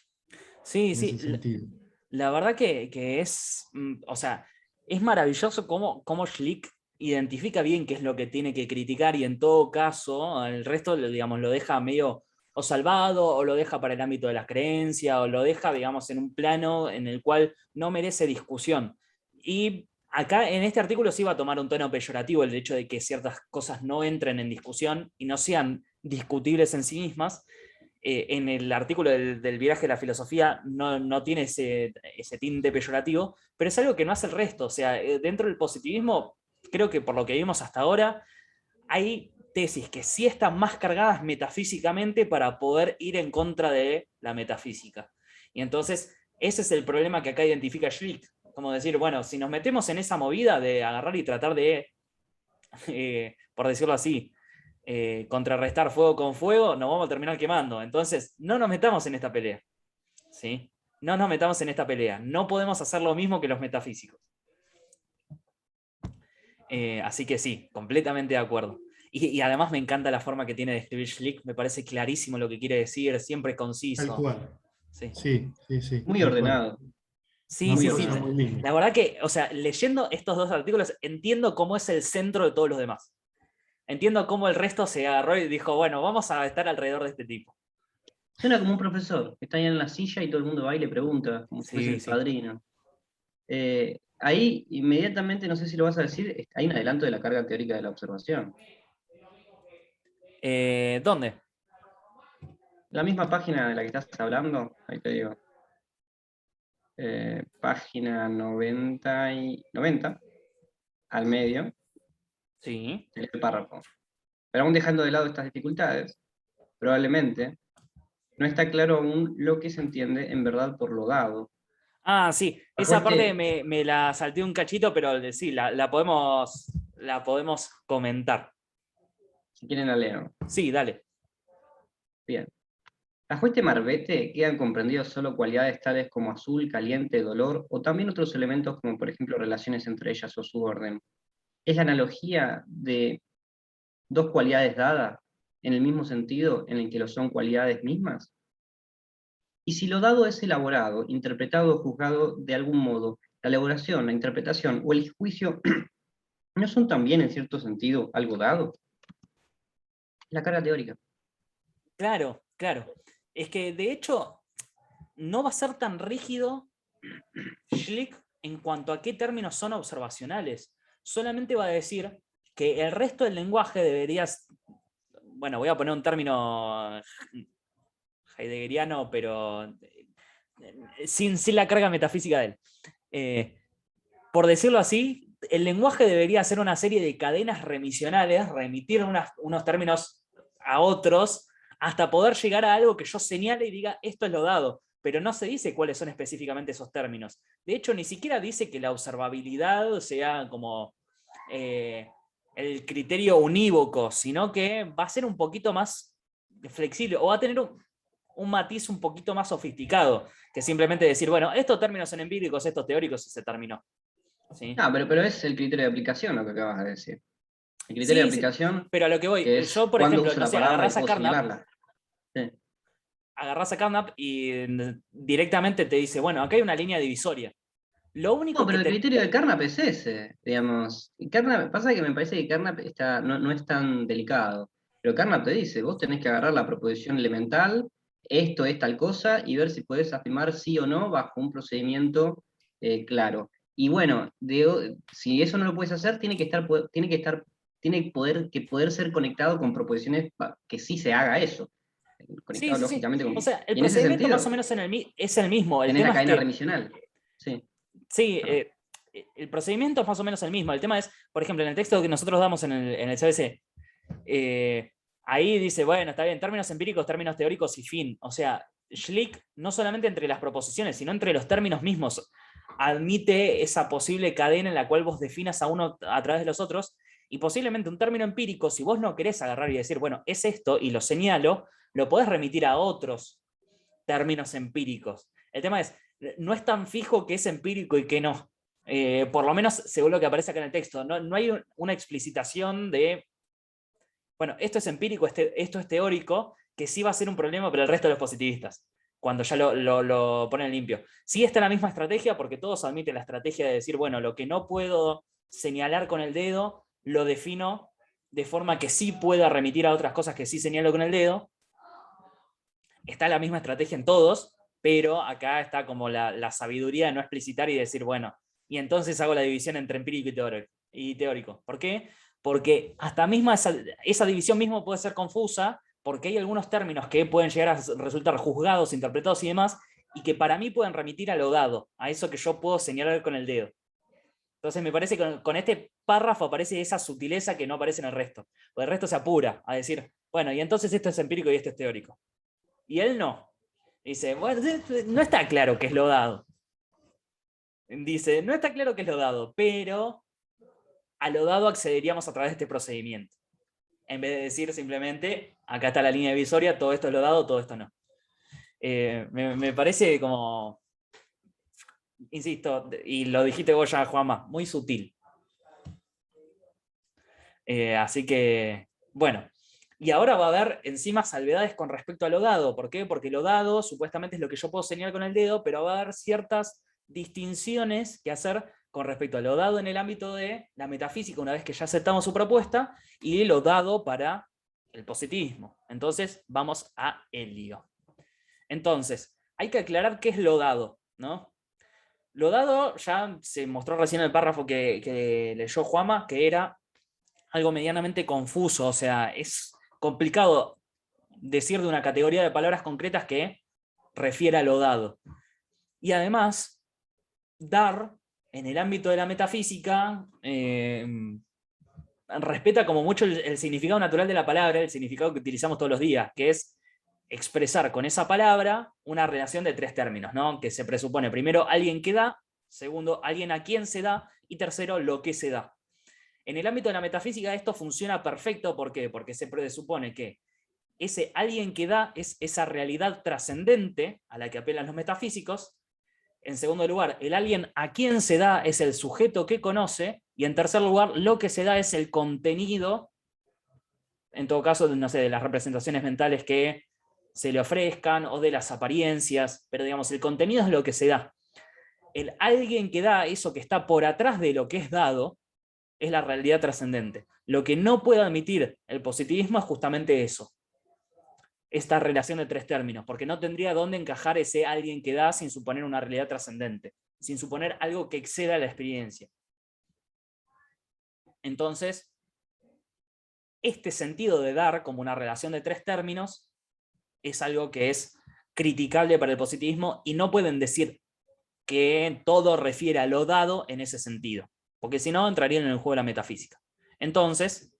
Speaker 1: sí,
Speaker 3: en ese
Speaker 1: sí.
Speaker 3: sentido.
Speaker 1: La verdad que es, o sea, es maravilloso cómo Schlick identifica bien qué es lo que tiene que criticar, y en todo caso el resto, digamos, lo deja medio o salvado, o lo deja para el ámbito de las creencias, o lo deja, digamos, en un plano en el cual no merece discusión. Y acá en este artículo sí va a tomar un tono peyorativo el hecho de que ciertas cosas no entren en discusión y no sean discutibles en sí mismas. En el artículo del viaje de la filosofía no tiene ese tinte peyorativo, pero es algo que no hace el resto. O sea, dentro del positivismo, creo que por lo que vimos hasta ahora, hay tesis que sí están más cargadas metafísicamente para poder ir en contra de la metafísica. Y entonces, ese es el problema que acá identifica Schlick. Como decir, bueno, si nos metemos en esa movida de agarrar y tratar de, por decirlo así, contrarrestar fuego con fuego, nos vamos a terminar quemando. Entonces, no nos metamos en esta pelea, ¿sí? No nos metamos en esta pelea. No podemos hacer lo mismo que los metafísicos. Así que sí, completamente de acuerdo. Y además me encanta la forma que tiene de escribir Schlick. Me parece clarísimo lo que quiere decir, siempre
Speaker 3: Tal
Speaker 1: conciso.
Speaker 3: cual.
Speaker 1: Sí,
Speaker 3: Sí, sí, sí,
Speaker 2: Muy
Speaker 3: tal cual.
Speaker 2: ordenado.
Speaker 1: sí,
Speaker 3: Una
Speaker 1: sí.
Speaker 3: prosa muy linda.
Speaker 1: La verdad que, o sea, leyendo estos dos artículos, entiendo cómo es el centro de todos los demás. Entiendo cómo el resto se agarró y dijo, bueno, vamos a estar alrededor de este tipo.
Speaker 2: Suena como un profesor, que está ahí en la silla y todo el mundo va y le pregunta, como si fuese
Speaker 1: Sí,
Speaker 2: el
Speaker 1: sí.
Speaker 2: padrino. Ahí, inmediatamente, no sé si lo vas a decir, hay un adelanto de la carga teórica de la observación.
Speaker 1: ¿Dónde?
Speaker 2: La misma página de la que estás hablando, ahí te digo. Página 90 al medio
Speaker 1: Sí.
Speaker 2: del párrafo. Pero aún dejando de lado estas dificultades, probablemente no está claro aún lo que se entiende en verdad por lo dado.
Speaker 1: Ah, sí,
Speaker 2: Ojo,
Speaker 1: esa parte me la salté un cachito, pero sí, la podemos comentar.
Speaker 2: si quieren la leo.
Speaker 1: Sí, dale.
Speaker 2: Bien. Bajo este marbete quedan comprendidos solo cualidades tales como azul, caliente, dolor, o también otros elementos como por ejemplo relaciones entre ellas o su orden. Es la analogía de dos cualidades dadas en el mismo sentido en el que lo son cualidades mismas. Y si lo dado es elaborado, interpretado o juzgado de algún modo, la elaboración, la interpretación o el juicio no son también en cierto sentido algo dado. La carga teórica.
Speaker 1: Claro, claro. Es que de hecho no va a ser tan rígido Schlick en cuanto a qué términos son observacionales. Solamente va a decir que el resto del lenguaje deberías, bueno, voy a poner un término heideggeriano, pero sin la carga metafísica de él. Por decirlo así, el lenguaje debería ser una serie de cadenas remisionales, remitir unos términos a otros, hasta poder llegar a algo que yo señale y diga, esto es lo dado, pero no se dice cuáles son específicamente esos términos. De hecho, ni siquiera dice que la observabilidad sea como el criterio unívoco, sino que va a ser un poquito más flexible, o va a tener un matiz un poquito más sofisticado, que simplemente decir, bueno, estos términos son empíricos, estos teóricos, y se terminó. ¿Sí?
Speaker 2: No, pero es el criterio de aplicación lo que acabas de decir. El criterio de
Speaker 1: Sí, sí,
Speaker 2: aplicación,
Speaker 1: pero a lo que voy,
Speaker 2: que es
Speaker 1: yo por
Speaker 2: cuándo
Speaker 1: ejemplo,
Speaker 2: uso
Speaker 1: no
Speaker 2: la
Speaker 1: sé,
Speaker 2: palabra y puedo señalarla. Sí.
Speaker 1: agarrás a Carnap y directamente te dice, bueno, acá hay una línea divisoria. Lo
Speaker 2: No,
Speaker 1: único que
Speaker 2: pero el
Speaker 1: te...
Speaker 2: criterio de Carnap es ese, digamos. Y Carnap, pasa que me parece que Carnap no es tan delicado. Pero Carnap te dice, vos tenés que agarrar la proposición elemental, esto es tal cosa, y ver si podés afirmar sí o no bajo un procedimiento claro. Y bueno, si eso no lo puedes hacer, tiene que poder ser conectado con proposiciones que sí se haga eso.
Speaker 1: Sí,
Speaker 2: Conectado
Speaker 1: sí, sí.
Speaker 2: lógicamente
Speaker 1: O
Speaker 2: con.
Speaker 1: sea, el
Speaker 2: Y en ese
Speaker 1: procedimiento más
Speaker 2: sentido,
Speaker 1: o menos es el mismo. El
Speaker 2: tenés la
Speaker 1: tema es
Speaker 2: cadena
Speaker 1: que,
Speaker 2: remisional. Sí,
Speaker 1: sí,
Speaker 2: perdón.
Speaker 1: el procedimiento es más o menos el mismo. El tema es, por ejemplo, en el texto que nosotros damos en el CBC, eh, ahí dice, bueno, está bien, términos empíricos, términos teóricos y fin. O sea, Schlick no solamente entre las proposiciones, sino entre los términos mismos, admite esa posible cadena en la cual vos definas a uno a través de los otros, y posiblemente un término empírico, si vos no querés agarrar y decir, bueno, es esto, y lo señalo, lo podés remitir a otros términos empíricos. El tema es, no es tan fijo que es empírico y que no. Por lo menos según lo que aparece acá en el texto. No hay una explicitación de, bueno, esto es empírico, esto es teórico, que sí va a ser un problema para el resto de los positivistas, cuando ya lo ponen limpio. Sí está la misma estrategia, porque todos admiten la estrategia de decir, bueno, lo que no puedo señalar con el dedo, lo defino de forma que sí pueda remitir a otras cosas que sí señalo con el dedo. Está la misma estrategia en todos, pero acá está como la sabiduría de no explicitar y decir, bueno, y entonces hago la división entre empírico y teórico. ¿Por qué? Porque hasta misma esa división mismo puede ser confusa, porque hay algunos términos que pueden llegar a resultar juzgados, interpretados y demás, y que para mí pueden remitir a lo dado, a eso que yo puedo señalar con el dedo. Entonces me parece que con este párrafo aparece esa sutileza que no aparece en el resto. Porque el resto se apura a decir, bueno, y entonces esto es empírico y esto es teórico. Y él no. Dice, bueno, no está claro qué es lo dado. Dice, no está claro qué es lo dado, pero a lo dado accederíamos a través de este procedimiento. En vez de decir simplemente, acá está la línea divisoria, todo esto es lo dado, todo esto no. Me parece como, insisto, y lo dijiste vos ya, Juanma, muy sutil. Así que, bueno. Y ahora va a haber encima salvedades con respecto a lo dado. ¿Por qué? Porque lo dado supuestamente es lo que yo puedo señalar con el dedo, pero va a haber ciertas distinciones que hacer con respecto a lo dado en el ámbito de la metafísica, una vez que ya aceptamos su propuesta, y lo dado para el positivismo. Entonces, vamos a el lío. Entonces, hay que aclarar qué es lo dado, ¿no? Lo dado ya se mostró recién en el párrafo que leyó Juanma, que era algo medianamente confuso, o sea, es complicado decir de una categoría de palabras concretas que refiere a lo dado. Y además, dar, en el ámbito de la metafísica, respeta como mucho el significado natural de la palabra, el significado que utilizamos todos los días, que es expresar con esa palabra una relación de 3 términos, ¿no? Que se presupone primero alguien que da, segundo alguien a quien se da, y tercero lo que se da. En el ámbito de la metafísica esto funciona perfecto, ¿por qué? Porque se presupone que ese alguien que da es esa realidad trascendente a la que apelan los metafísicos. En segundo lugar, el alguien a quien se da es el sujeto que conoce, y en tercer lugar, lo que se da es el contenido, en todo caso, no sé, de las representaciones mentales que se le ofrezcan o de las apariencias, pero digamos, el contenido es lo que se da. El alguien que da, eso que está por atrás de lo que es dado, es la realidad trascendente. Lo que no puede admitir el positivismo es justamente eso, esta relación de 3 términos, porque no tendría dónde encajar ese alguien que da sin suponer una realidad trascendente, sin suponer algo que exceda la experiencia. Entonces, este sentido de dar como una relación de 3 términos es algo que es criticable para el positivismo, y no pueden decir que todo refiere a lo dado en ese sentido, porque si no entrarían en el juego de la metafísica. Entonces,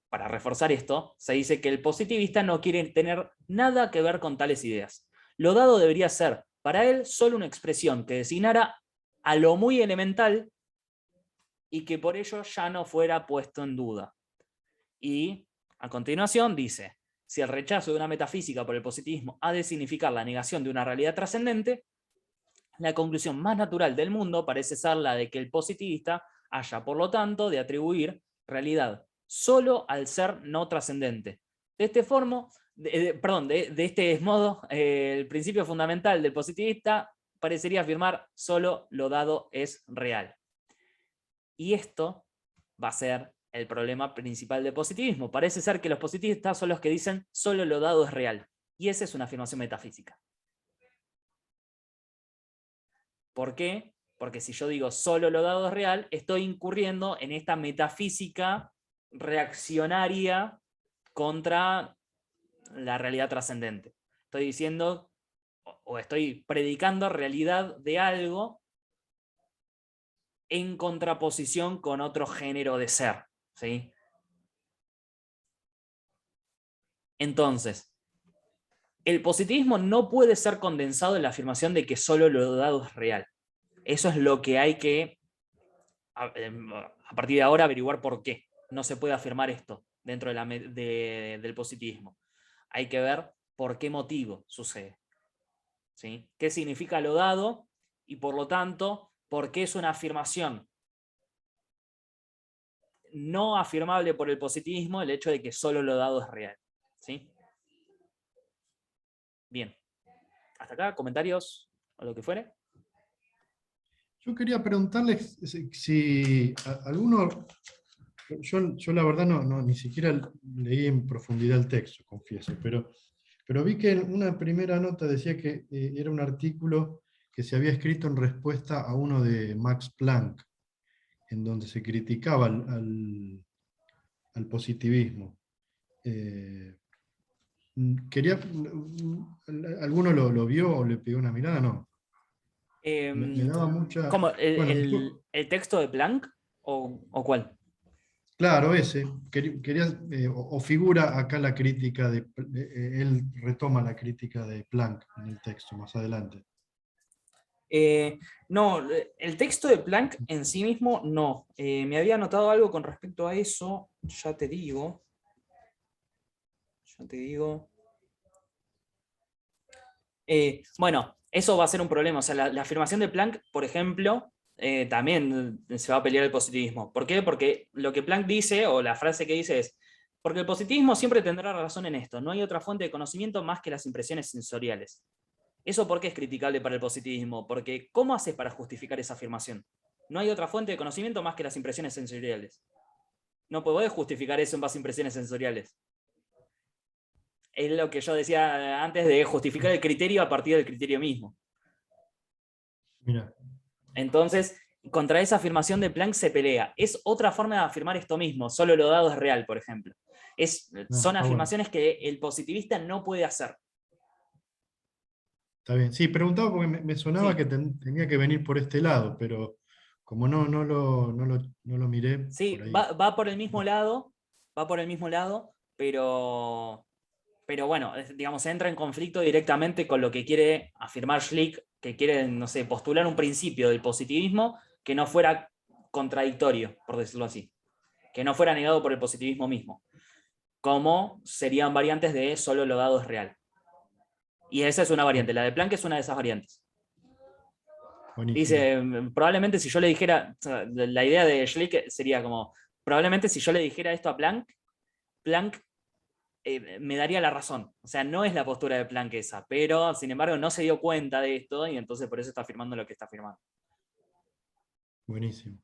Speaker 1: para reforzar esto, se dice que el positivista no quiere tener nada que ver con tales ideas. Lo dado debería ser, para él, solo una expresión que designara a lo muy elemental y que por ello ya no fuera puesto en duda. Y a continuación dice, si el rechazo de una metafísica por el positivismo ha de significar la negación de una realidad trascendente, la conclusión más natural del mundo parece ser la de que el positivista haya, por lo tanto, de atribuir realidad solo al ser no trascendente. De este modo, el principio fundamental del positivista parecería afirmar solo lo dado es real. Y esto va a ser el problema principal del positivismo. Parece ser que los positivistas son los que dicen solo lo dado es real. Y esa es una afirmación metafísica. ¿Por qué? Porque si yo digo solo lo dado es real, estoy incurriendo en esta metafísica reaccionaria contra la realidad trascendente. Estoy diciendo, o estoy predicando realidad de algo en contraposición con otro género de ser, ¿sí? Entonces, el positivismo no puede ser condensado en la afirmación de que solo lo dado es real. Eso es lo que hay que, a partir de ahora, averiguar por qué no se puede afirmar esto dentro del positivismo. Hay que ver por qué motivo sucede, ¿sí? ¿Qué significa lo dado? Y por lo tanto, ¿por qué es una afirmación no afirmable por el positivismo el hecho de que solo lo dado es real? ¿Sí? Bien. Hasta acá, comentarios o lo que fuere.
Speaker 3: Yo quería preguntarles si alguno, yo la verdad ni siquiera leí en profundidad el texto, confieso, pero vi que en una primera nota decía que era un artículo que se había escrito en respuesta a uno de Max Planck, en donde se criticaba al positivismo. ¿Alguno lo vio o le pegó una mirada? No. Me daba mucha...
Speaker 1: ¿Cómo?
Speaker 3: Bueno,
Speaker 1: ¿El texto de Planck? ¿O cuál?
Speaker 3: claro, ese. O figura acá la crítica él retoma la crítica de Planck en el texto más adelante.
Speaker 1: No, el texto de Planck en sí mismo no. Me había notado algo con respecto a eso, ya te digo. Bueno, eso va a ser un problema. O sea, la afirmación de Planck, por ejemplo, también se va a pelear el positivismo. ¿Por qué? Porque lo que Planck dice, o la frase que dice es, porque el positivismo siempre tendrá razón en esto, no hay otra fuente de conocimiento más que las impresiones sensoriales. ¿Eso por qué es criticable para el positivismo? Porque ¿cómo haces para justificar esa afirmación? No hay otra fuente de conocimiento más que las impresiones sensoriales. No podés justificar eso en base a impresiones sensoriales. Es lo que yo decía antes de justificar el criterio a partir del criterio mismo.
Speaker 3: Mira.
Speaker 1: Entonces, contra esa afirmación de Planck se pelea. Es otra forma de afirmar esto mismo, solo lo dado es real, por ejemplo. Son
Speaker 3: Está bueno.
Speaker 1: afirmaciones que el positivista no puede hacer.
Speaker 3: Está bien. Sí, preguntaba porque me sonaba
Speaker 1: Sí,
Speaker 3: que tenía que venir por este lado, pero como no lo miré por
Speaker 1: sí,
Speaker 3: ahí.
Speaker 1: va por el mismo lado, pero bueno, digamos, entra en conflicto directamente con lo que quiere afirmar Schlick, que quiere, no sé, postular un principio del positivismo que no fuera contradictorio, por decirlo así, que no fuera negado por el positivismo mismo, como serían variantes de solo lo dado es real. Y esa es una variante, la de Planck es una de esas variantes.
Speaker 3: Buenísimo.
Speaker 1: Dice, probablemente si yo le dijera, o sea, la idea de Schlick sería como, probablemente si yo le dijera esto a Planck, Planck me daría la razón. O sea, no es la postura de Planck esa, pero sin embargo no se dio cuenta de esto y entonces por eso está afirmando lo que está afirmando.
Speaker 3: Buenísimo.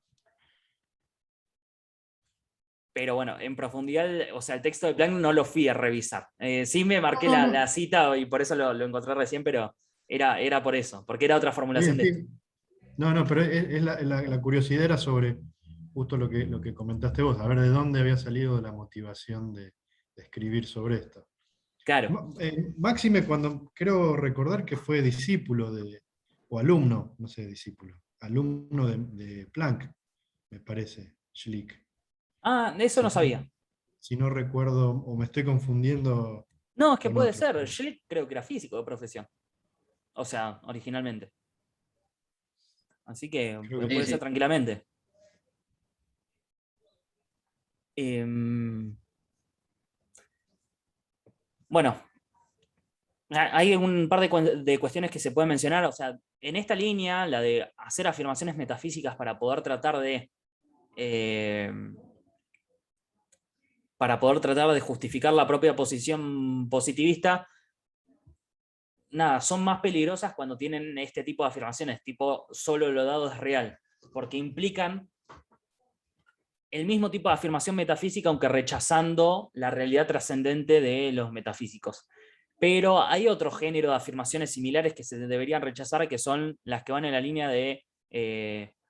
Speaker 1: Pero bueno, en profundidad, o sea, el texto de Planck no lo fui a revisar. Sí me marqué
Speaker 3: No,
Speaker 1: la
Speaker 3: no.
Speaker 1: cita y por eso lo encontré recién, pero era por eso, porque era otra
Speaker 3: Está
Speaker 1: formulación
Speaker 3: bien,
Speaker 1: de esto.
Speaker 3: sí. No, no, pero la curiosidad era sobre justo lo que comentaste vos, a ver de dónde había salido la motivación de escribir sobre esto.
Speaker 1: Claro.
Speaker 3: Máxime, cuando creo recordar que fue discípulo o alumno, no sé, discípulo, alumno de Planck, me parece, Schlick.
Speaker 1: Ah, eso
Speaker 3: Si
Speaker 1: no
Speaker 3: no,
Speaker 1: sabía.
Speaker 3: si no recuerdo, o me estoy confundiendo
Speaker 1: No, es que
Speaker 3: con
Speaker 1: puede
Speaker 3: otro.
Speaker 1: ser. Schlick creo que era físico de profesión. O sea, originalmente. Así que
Speaker 3: Creo que
Speaker 2: Sí,
Speaker 1: puede ser
Speaker 2: sí.
Speaker 1: tranquilamente. Em, bueno, hay un par de cuestiones que se pueden mencionar. O sea, en esta línea, la de hacer afirmaciones metafísicas eh, para poder tratar de justificar la propia posición positivista, nada, son más peligrosas cuando tienen este tipo de afirmaciones, tipo solo lo dado es real, porque implican el mismo tipo de afirmación metafísica, aunque rechazando la realidad trascendente de los metafísicos. Pero hay otro género de afirmaciones similares que se deberían rechazar, que son las que van en la línea de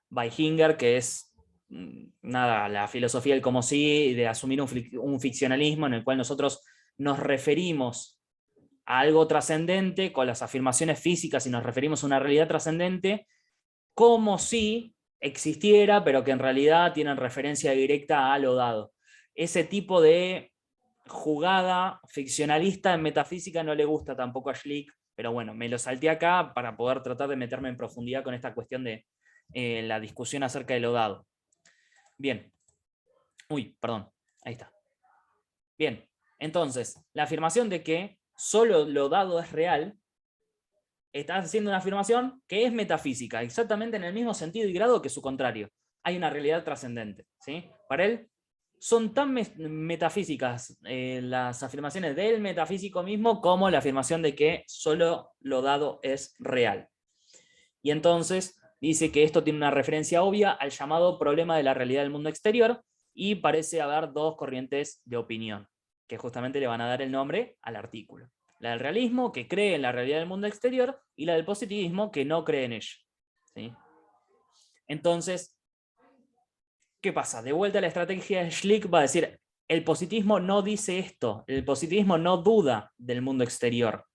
Speaker 1: Weihinger, que es nada, la filosofía del como sí, de asumir un ficcionalismo en el cual nosotros nos referimos a algo trascendente con las afirmaciones físicas y nos referimos a una realidad trascendente como si existiera, pero que en realidad tienen referencia directa a lo dado. Ese tipo de jugada ficcionalista en metafísica no le gusta tampoco a Schlick, pero bueno, me lo salté acá para poder tratar de meterme en profundidad con esta cuestión de la discusión acerca de lo dado. Bien. Uy, perdón. Ahí está. Bien. Entonces, la afirmación de que solo lo dado es real, estás haciendo una afirmación que es metafísica, exactamente en el mismo sentido y grado que su contrario. Hay una realidad trascendente. ¿Sí? Para él, son tan metafísicas las afirmaciones del metafísico mismo como la afirmación de que solo lo dado es real. Y entonces dice que esto tiene una referencia obvia al llamado problema de la realidad del mundo exterior y parece haber dos corrientes de opinión que justamente le van a dar el nombre al artículo. La del realismo, que cree en la realidad del mundo exterior, y la del positivismo, que no cree en ella. ¿Sí? Entonces, ¿qué pasa? De vuelta a la estrategia de Schlick va a decir, el positivismo no dice esto, el positivismo no duda del mundo exterior.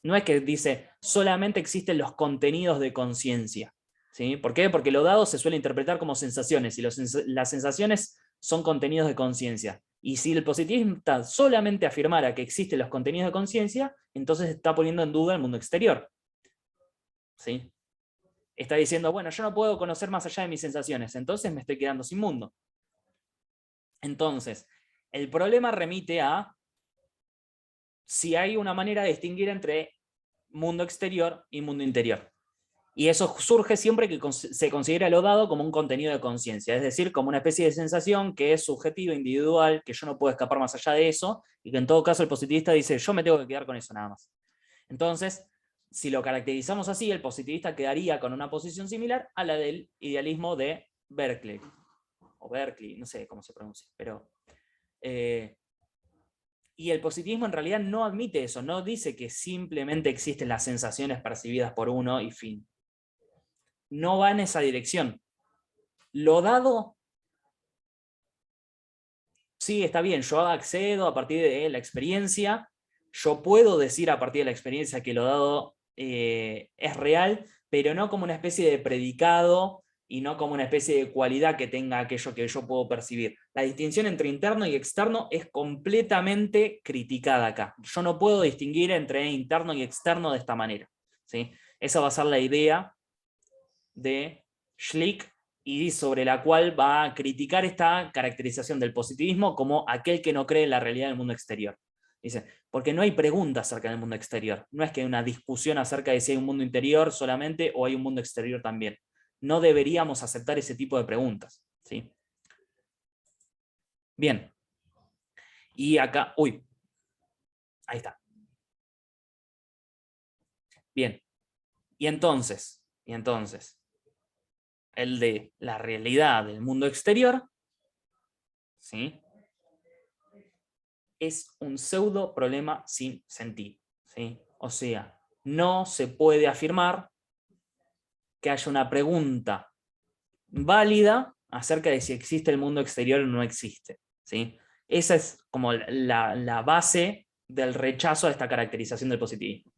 Speaker 1: No es que dice, solamente existen los contenidos de conciencia. ¿Sí? ¿Por qué? Porque lo dado se suele interpretar como sensaciones y las sensaciones son contenidos de conciencia. Y si el positivista solamente afirmara que existen los contenidos de conciencia, entonces está poniendo en duda el mundo exterior. ¿Sí? Está diciendo, bueno, yo no puedo conocer más allá de mis sensaciones, entonces me estoy quedando sin mundo. Entonces, el problema remite a si hay una manera de distinguir entre mundo exterior y mundo interior. Y eso surge siempre que se considera lo dado como un contenido de conciencia, es decir, como una especie de sensación que es subjetiva, individual, que yo no puedo escapar más allá de eso, y que en todo caso el positivista dice, yo me tengo que quedar con eso nada más. Entonces, si lo caracterizamos así, el positivista quedaría con una posición similar a la del idealismo de Berkeley, o Berkeley, no sé cómo se pronuncia, pero... y el positivismo en realidad no admite eso, no dice que simplemente existen las sensaciones percibidas por uno y fin. no va en esa dirección. Lo dado, sí, está bien, yo accedo a partir de la experiencia, yo puedo decir a partir de la experiencia que lo dado es real, pero no como una especie de predicado y no como una especie de cualidad que tenga aquello que yo puedo percibir. La distinción entre interno y externo es completamente criticada acá. Yo no puedo distinguir entre interno y externo de esta manera, ¿sí? Esa va a ser la idea de Schlick, y sobre la cual va a criticar esta caracterización del positivismo como aquel que no cree en la realidad del mundo exterior. Dice, porque no hay preguntas acerca del mundo exterior. No es que hay una discusión acerca de si hay un mundo interior solamente o hay un mundo exterior también. No deberíamos aceptar ese tipo de preguntas, ¿sí? Bien. Y acá, uy, ahí está. Bien. Y entonces, el de la realidad del mundo exterior, ¿sí?, es un pseudo problema sin sentido, ¿sí? O sea, no se puede afirmar que haya una pregunta válida acerca de si existe el mundo exterior o no existe, ¿sí? Esa es como la base del rechazo a esta caracterización del positivismo.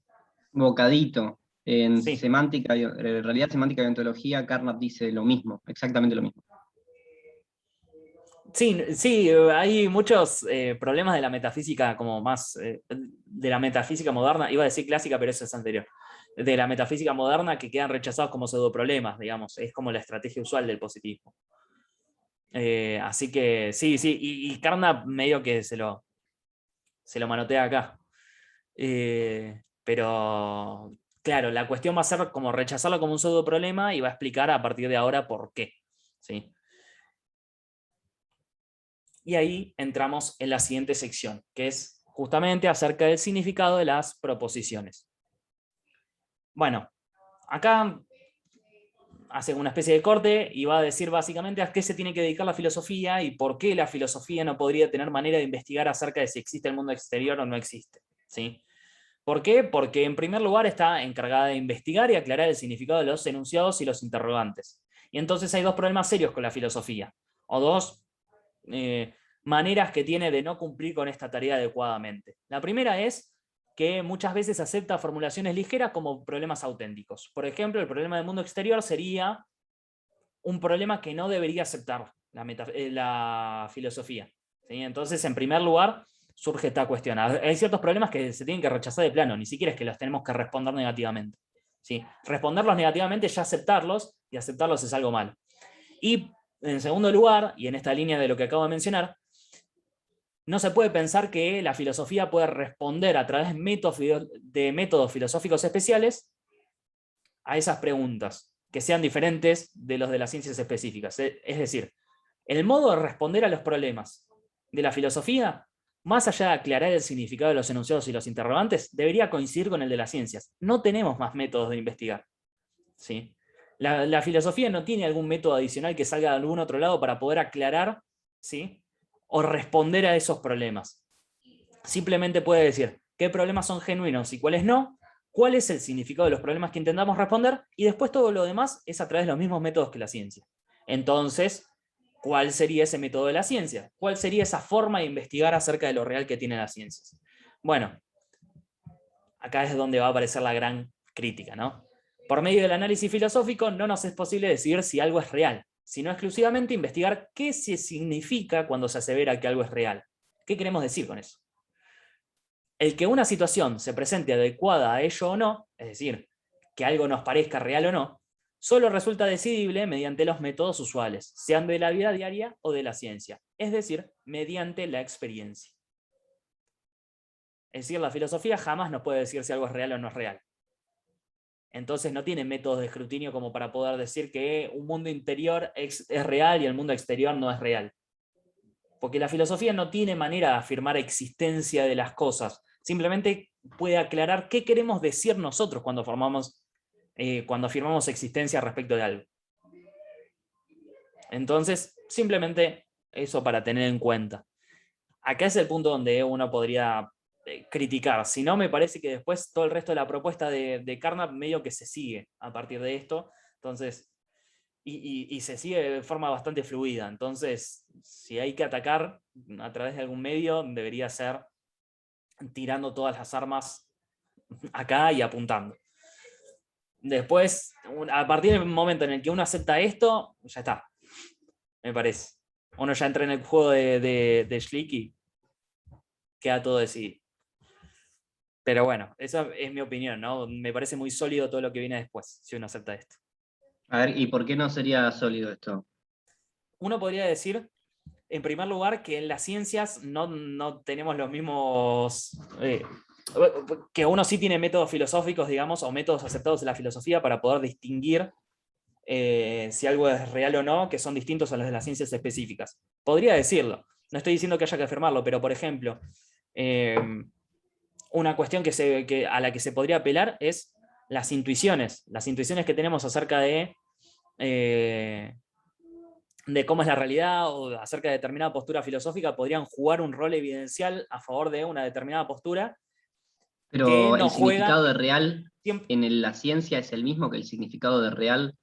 Speaker 2: Bocadito. En
Speaker 1: Sí.
Speaker 2: semántica, en realidad semántica y ontología, Carnap dice lo mismo, exactamente lo mismo.
Speaker 1: Sí, hay muchos problemas de la metafísica como más, de la metafísica moderna, iba a decir clásica, pero eso es anterior, de la metafísica moderna que quedan rechazados como pseudoproblemas, digamos, es como la estrategia usual del positivismo. Así que sí, y Carnap medio que se lo manotea acá. Pero claro, la cuestión va a ser como rechazarlo como un pseudoproblema y va a explicar a partir de ahora por qué, ¿sí? Y ahí entramos en la siguiente sección, que es justamente acerca del significado de las proposiciones. Bueno, acá hace una especie de corte y va a decir básicamente a qué se tiene que dedicar la filosofía y por qué la filosofía no podría tener manera de investigar acerca de si existe el mundo exterior o no existe, ¿sí? ¿Por qué? Porque en primer lugar está encargada de investigar y aclarar el significado de los enunciados y los interrogantes. Y entonces hay dos problemas serios con la filosofía, o dos maneras que tiene de no cumplir con esta tarea adecuadamente. La primera es que muchas veces acepta formulaciones ligeras como problemas auténticos. Por ejemplo, el problema del mundo exterior sería un problema que no debería aceptar la filosofía, ¿sí? Entonces, en primer lugar, surge esta cuestión. Hay ciertos problemas que se tienen que rechazar de plano, ni siquiera es que los tenemos que responder negativamente, ¿sí? Responderlos negativamente ya aceptarlos, y aceptarlos es algo malo. Y en segundo lugar, y en esta línea de lo que acabo de mencionar, no se puede pensar que la filosofía puede responder a través de métodos filosóficos especiales a esas preguntas, que sean diferentes de los de las ciencias específicas. Es decir, el modo de responder a los problemas de la filosofía, más allá de aclarar el significado de los enunciados y los interrogantes, debería coincidir con el de las ciencias. No tenemos más métodos de investigar, ¿sí? La filosofía no tiene algún método adicional que salga de algún otro lado para poder aclarar, ¿sí?, o responder a esos problemas. Simplemente puede decir qué problemas son genuinos y cuáles no, cuál es el significado de los problemas que intentamos responder, y después todo lo demás es a través de los mismos métodos que la ciencia. Entonces, ¿cuál sería ese método de la ciencia? ¿Cuál sería esa forma de investigar acerca de lo real que tienen las ciencias? Bueno, acá es donde va a aparecer la gran crítica, ¿no? Por medio del análisis filosófico no nos es posible decidir si algo es real, sino exclusivamente investigar qué se significa cuando se asevera que algo es real. ¿Qué queremos decir con eso? El que una situación se presente adecuada a ello o no, es decir, que algo nos parezca real o no, solo resulta decidible mediante los métodos usuales, sean de la vida diaria o de la ciencia, es decir, mediante la experiencia. Es decir, la filosofía jamás nos puede decir si algo es real o no es real. Entonces no tiene métodos de escrutinio como para poder decir que un mundo interior es real y el mundo exterior no es real. Porque la filosofía no tiene manera de afirmar existencia de las cosas. Simplemente puede aclarar qué queremos decir nosotros cuando afirmamos existencia respecto de algo. Entonces, simplemente eso para tener en cuenta. Acá es el punto donde uno podría criticar. Si no, me parece que después todo el resto de la propuesta de Carnap medio que se sigue a partir de esto, Entonces, y se sigue de forma bastante fluida. Entonces, si hay que atacar a través de algún medio, debería ser tirando todas las armas acá y apuntando. Después, a partir del momento en el que uno acepta esto, ya está, me parece. Uno ya entra en el juego de Schlick y queda todo decidido. Pero bueno, esa es mi opinión, ¿no? Me parece muy sólido todo lo que viene después, si uno acepta esto.
Speaker 2: A ver, ¿y por qué no sería sólido esto?
Speaker 1: Uno podría decir, en primer lugar, que en las ciencias no tenemos los mismos... que uno sí tiene métodos filosóficos, digamos, o métodos aceptados en la filosofía para poder distinguir si algo es real o no, que son distintos a los de las ciencias específicas. Podría decirlo, no estoy diciendo que haya que afirmarlo, pero por ejemplo, una cuestión a la que se podría apelar es las intuiciones que tenemos acerca de cómo es la realidad o acerca de determinada postura filosófica podrían jugar un rol evidencial a favor de una determinada postura.
Speaker 2: Pero
Speaker 1: no
Speaker 2: el significado
Speaker 1: juega
Speaker 2: de real
Speaker 1: siempre.
Speaker 2: en la ciencia es el mismo que el significado de real,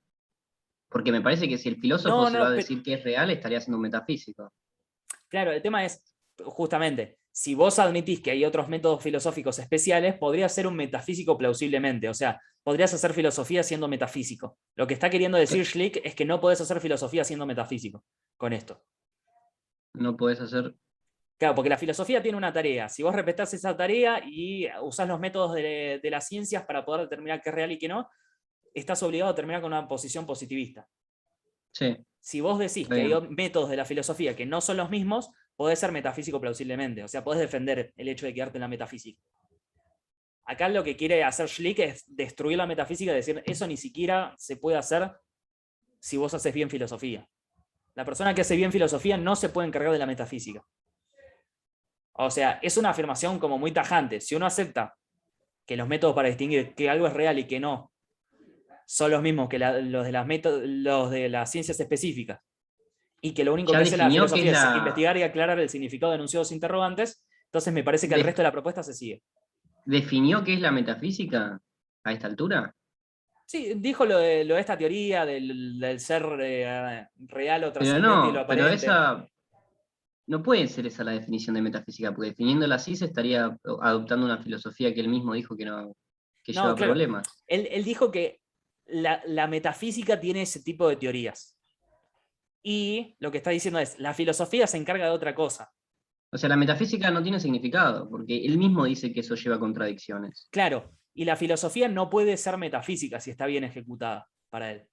Speaker 2: porque me parece que si el filósofo se va a decir que es real, estaría siendo un metafísico.
Speaker 1: Claro, el tema es, justamente, si vos admitís que hay otros métodos filosóficos especiales, podrías ser un metafísico plausiblemente. O sea, podrías hacer filosofía siendo metafísico. Lo que está queriendo decir Schlick es que no podés hacer filosofía siendo metafísico con esto.
Speaker 2: No podés hacer...
Speaker 1: Claro, porque la filosofía tiene una tarea. Si vos respetás esa tarea y usás los métodos de las ciencias para poder determinar qué es real y qué no, estás obligado a terminar con una posición positivista.
Speaker 2: Sí.
Speaker 1: Si vos decís que hay métodos de la filosofía que no son los mismos, podés ser metafísico plausiblemente. O sea, podés defender el hecho de quedarte en la metafísica. Acá lo que quiere hacer Schlick es destruir la metafísica y decir, eso ni siquiera se puede hacer si vos haces bien filosofía. La persona que hace bien filosofía no se puede encargar de la metafísica. O sea, es una afirmación como muy tajante. Si uno acepta que los métodos para distinguir que algo es real y que no son los mismos que los de las ciencias específicas, y que lo único que hace la filosofía es investigar y aclarar el significado de enunciados interrogantes, entonces me parece que el resto de la propuesta se sigue.
Speaker 2: ¿Definió qué es la metafísica a esta altura?
Speaker 1: Sí, dijo lo de esta teoría del ser real o trascendente y lo aparente.
Speaker 2: Pero esa... No puede ser esa la definición de metafísica, porque definiéndola así se estaría adoptando una filosofía que él mismo dijo que lleva
Speaker 1: claro,
Speaker 2: problemas.
Speaker 1: Él dijo que la metafísica tiene ese tipo de teorías. Y lo que está diciendo es, la filosofía se encarga de otra cosa.
Speaker 2: O sea, la metafísica no tiene significado, porque él mismo dice que eso lleva contradicciones.
Speaker 1: Claro, y la filosofía no puede ser metafísica si está bien ejecutada para él.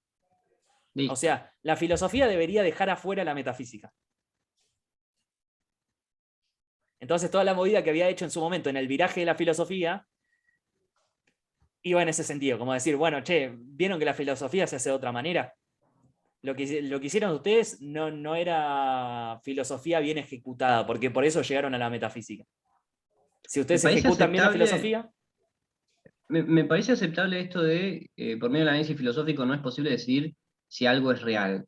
Speaker 1: Listo. O sea, la filosofía debería dejar afuera la metafísica. Entonces toda la movida que había hecho en su momento en el viraje de la filosofía iba en ese sentido, como decir, bueno, che, ¿vieron que la filosofía se hace de otra manera? Lo que hicieron ustedes no era filosofía bien ejecutada, porque por eso llegaron a la metafísica. Si ustedes ejecutan bien la filosofía...
Speaker 2: Me parece aceptable esto de, por medio del análisis filosófico, no es posible decidir si algo es real.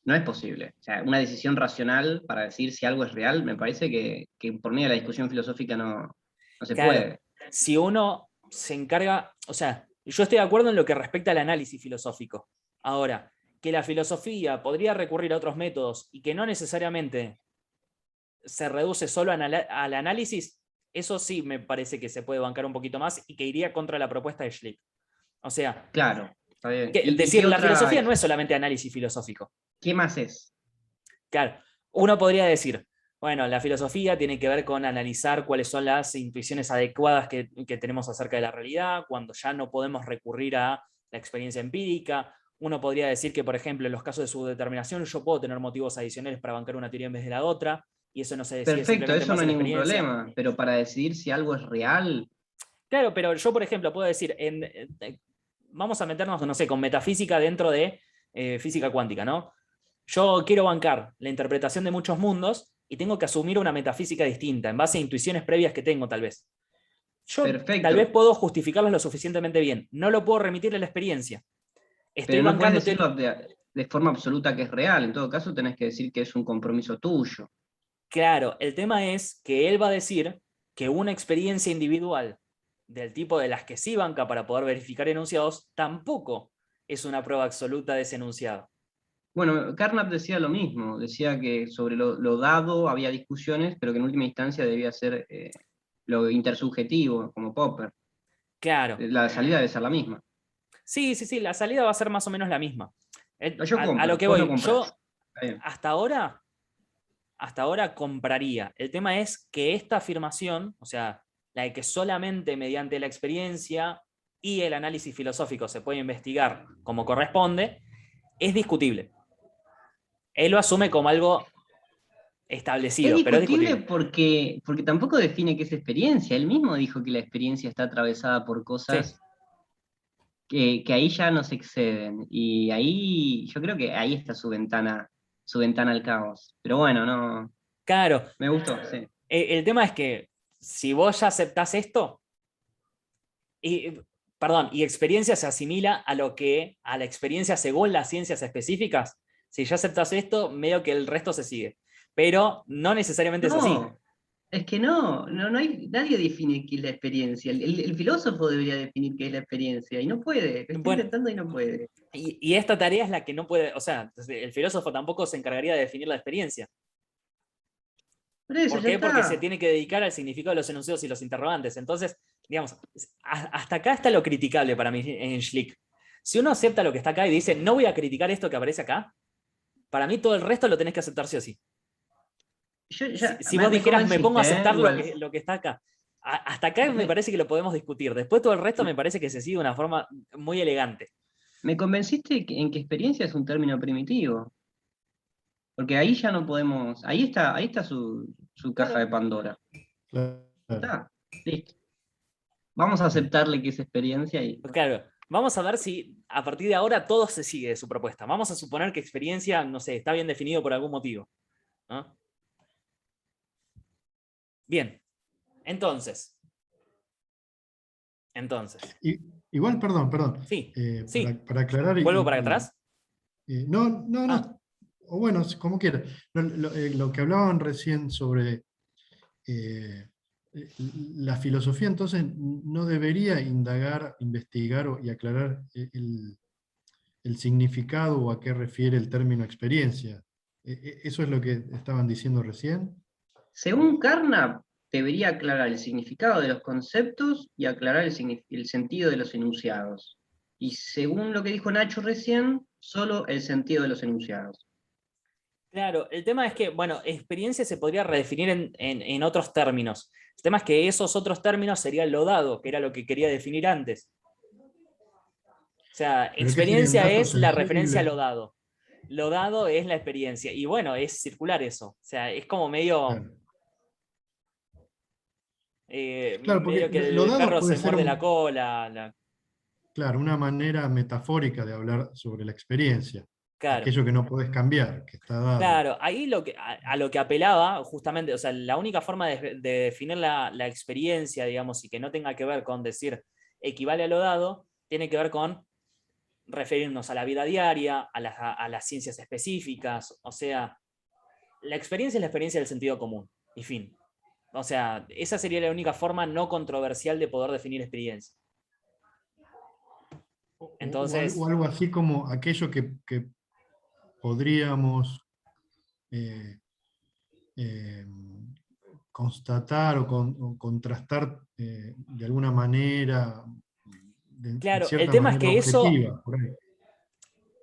Speaker 2: No es posible. O sea, una decisión racional para decir si algo es real, me parece que por medio de la discusión filosófica no se puede.
Speaker 1: Si uno se encarga, o sea, yo estoy de acuerdo en lo que respecta al análisis filosófico. Ahora, que la filosofía podría recurrir a otros métodos y que no necesariamente se reduce solo al análisis, eso sí me parece que se puede bancar un poquito más y que iría contra la propuesta de Schlick. O sea,
Speaker 2: claro, está bien.
Speaker 1: Es decir, la filosofía no es solamente análisis filosófico.
Speaker 2: ¿Qué más es?
Speaker 1: Claro, uno podría decir, bueno, la filosofía tiene que ver con analizar cuáles son las intuiciones adecuadas que tenemos acerca de la realidad, cuando ya no podemos recurrir a la experiencia empírica. Uno podría decir que, por ejemplo, en los casos de subdeterminación yo puedo tener motivos adicionales para bancar una teoría en vez de la otra, y eso no se decide.
Speaker 2: Perfecto, eso no hay ningún problema, pero para decidir si algo es real...
Speaker 1: Claro, pero yo, por ejemplo, puedo decir, vamos a meternos, no sé, con metafísica dentro de física cuántica, ¿no? Yo quiero bancar la interpretación de muchos mundos y tengo que asumir una metafísica distinta, en base a intuiciones previas que tengo, tal vez. Yo tal vez puedo justificarlos lo suficientemente bien, no lo puedo remitir a la experiencia.
Speaker 2: Pero no puedes decirlo de forma absoluta que es real, en todo caso tenés que decir que es un compromiso tuyo.
Speaker 1: Claro, el tema es que él va a decir que una experiencia individual del tipo de las que sí banca para poder verificar enunciados, tampoco es una prueba absoluta de ese enunciado.
Speaker 2: Bueno, Carnap decía lo mismo, decía que sobre lo dado había discusiones, pero que en última instancia debía ser lo intersubjetivo, como Popper.
Speaker 1: Claro.
Speaker 2: La salida debe ser la misma.
Speaker 1: Sí, sí, sí, la salida va a ser más o menos la misma.
Speaker 2: Yo
Speaker 1: A
Speaker 2: compro,
Speaker 1: lo que
Speaker 2: vos no
Speaker 1: voy,
Speaker 2: comprás.
Speaker 1: yo
Speaker 2: Está bien.
Speaker 1: hasta ahora compraría. El tema es que esta afirmación, o sea, la de que solamente mediante la experiencia y el análisis filosófico se puede investigar como corresponde, es discutible. Él lo asume como algo
Speaker 2: Es
Speaker 1: establecido, pero es
Speaker 2: discutible
Speaker 1: discutible.
Speaker 2: porque tampoco define qué es experiencia. Él mismo dijo que la experiencia está atravesada por
Speaker 1: Sí,
Speaker 2: cosas que ahí ya nos exceden. Y ahí, yo creo que ahí está su ventana al caos. Pero bueno, no,
Speaker 1: claro.
Speaker 2: me gustó, sí.
Speaker 1: El tema es que si vos ya aceptás esto, y, perdón, y experiencia se asimila a la experiencia según las ciencias específicas, si ya aceptás esto, medio que el resto se sigue. Pero no necesariamente es así.
Speaker 2: No, es que no hay, nadie define qué es la experiencia. El filósofo debería definir qué es la experiencia y no puede, lo está
Speaker 1: Bueno,
Speaker 2: intentando y no puede.
Speaker 1: y esta tarea es la que no puede, o sea, el filósofo tampoco se encargaría de definir la experiencia.
Speaker 2: Por eso,
Speaker 1: ¿Por
Speaker 2: ya
Speaker 1: qué? Porque se
Speaker 2: está.
Speaker 1: tiene que dedicar al significado de los enunciados y los interrogantes. Entonces, digamos, hasta acá está lo criticable para mí en Schlick. Si uno acepta lo que está acá y dice, no voy a criticar esto que aparece acá, para mí todo el resto lo tenés que aceptar sí o sí.
Speaker 2: Yo
Speaker 1: Si,
Speaker 2: ya,
Speaker 1: si vos
Speaker 2: me
Speaker 1: dijeras, me pongo a
Speaker 2: convenciste, ¿eh?
Speaker 1: aceptar
Speaker 2: Igual.
Speaker 1: lo que está acá, hasta acá me parece que lo podemos discutir. Después todo el resto me parece que se sigue de una forma muy elegante.
Speaker 2: Me convenciste en que experiencia es un término primitivo. Porque ahí ya no podemos. Ahí está su caja de
Speaker 1: Claro.
Speaker 2: Pandora.
Speaker 3: Claro.
Speaker 2: Está, listo. Vamos a aceptarle que es experiencia y.
Speaker 1: Claro, vamos a ver si a partir de ahora todo se sigue de su propuesta. Vamos a suponer que experiencia, no sé, está bien definido por algún motivo, ¿no? Bien, entonces.
Speaker 3: Igual, perdón,
Speaker 1: Sí, sí.
Speaker 3: para aclarar,
Speaker 1: ¿Vuelvo para atrás?
Speaker 3: no,
Speaker 1: Ah,
Speaker 3: o bueno, como quiera. Lo que hablaban recién sobre eh, la filosofía, entonces no debería indagar, investigar y aclarar el significado o a qué refiere el término experiencia. ¿Eso es lo que estaban diciendo recién?
Speaker 2: Según Carnap, debería aclarar el significado de los conceptos y aclarar el sentido de los enunciados. Y según lo que dijo Nacho recién, solo el sentido de los enunciados.
Speaker 1: claro, el tema es que, bueno, experiencia se podría redefinir en otros términos. El tema es que esos otros términos serían lo dado, que era lo que quería definir antes. O sea,
Speaker 3: ¿Pero qué serían
Speaker 1: experiencia
Speaker 3: datos
Speaker 1: es la referencia a
Speaker 3: sensibles?
Speaker 1: lo dado. Lo dado es la experiencia. Y bueno, es circular eso. O sea, es como medio,
Speaker 3: Claro, claro, porque
Speaker 1: medio que
Speaker 3: lo
Speaker 1: el
Speaker 3: dado
Speaker 1: perro
Speaker 3: puede
Speaker 1: se
Speaker 3: ser
Speaker 1: muerde la cola.
Speaker 3: claro, una manera metafórica de hablar sobre la experiencia,
Speaker 1: Claro.
Speaker 3: aquello que no podés cambiar, que está dado.
Speaker 1: Claro, ahí a lo que apelaba, justamente, o sea, la única forma de definir la experiencia, digamos, y que no tenga que ver con decir equivale a lo dado, tiene que ver con referirnos a la vida diaria, a las ciencias específicas, o sea, la experiencia es la experiencia del sentido común, y fin. O sea, esa sería la única forma no controversial de poder definir experiencia.
Speaker 3: O
Speaker 1: Entonces,
Speaker 3: algo así como aquello que podríamos eh, eh, constatar o contrastar de alguna manera, en
Speaker 1: claro, el
Speaker 3: cierta
Speaker 1: tema es
Speaker 3: manera
Speaker 1: que eso,
Speaker 3: objetiva, por ahí.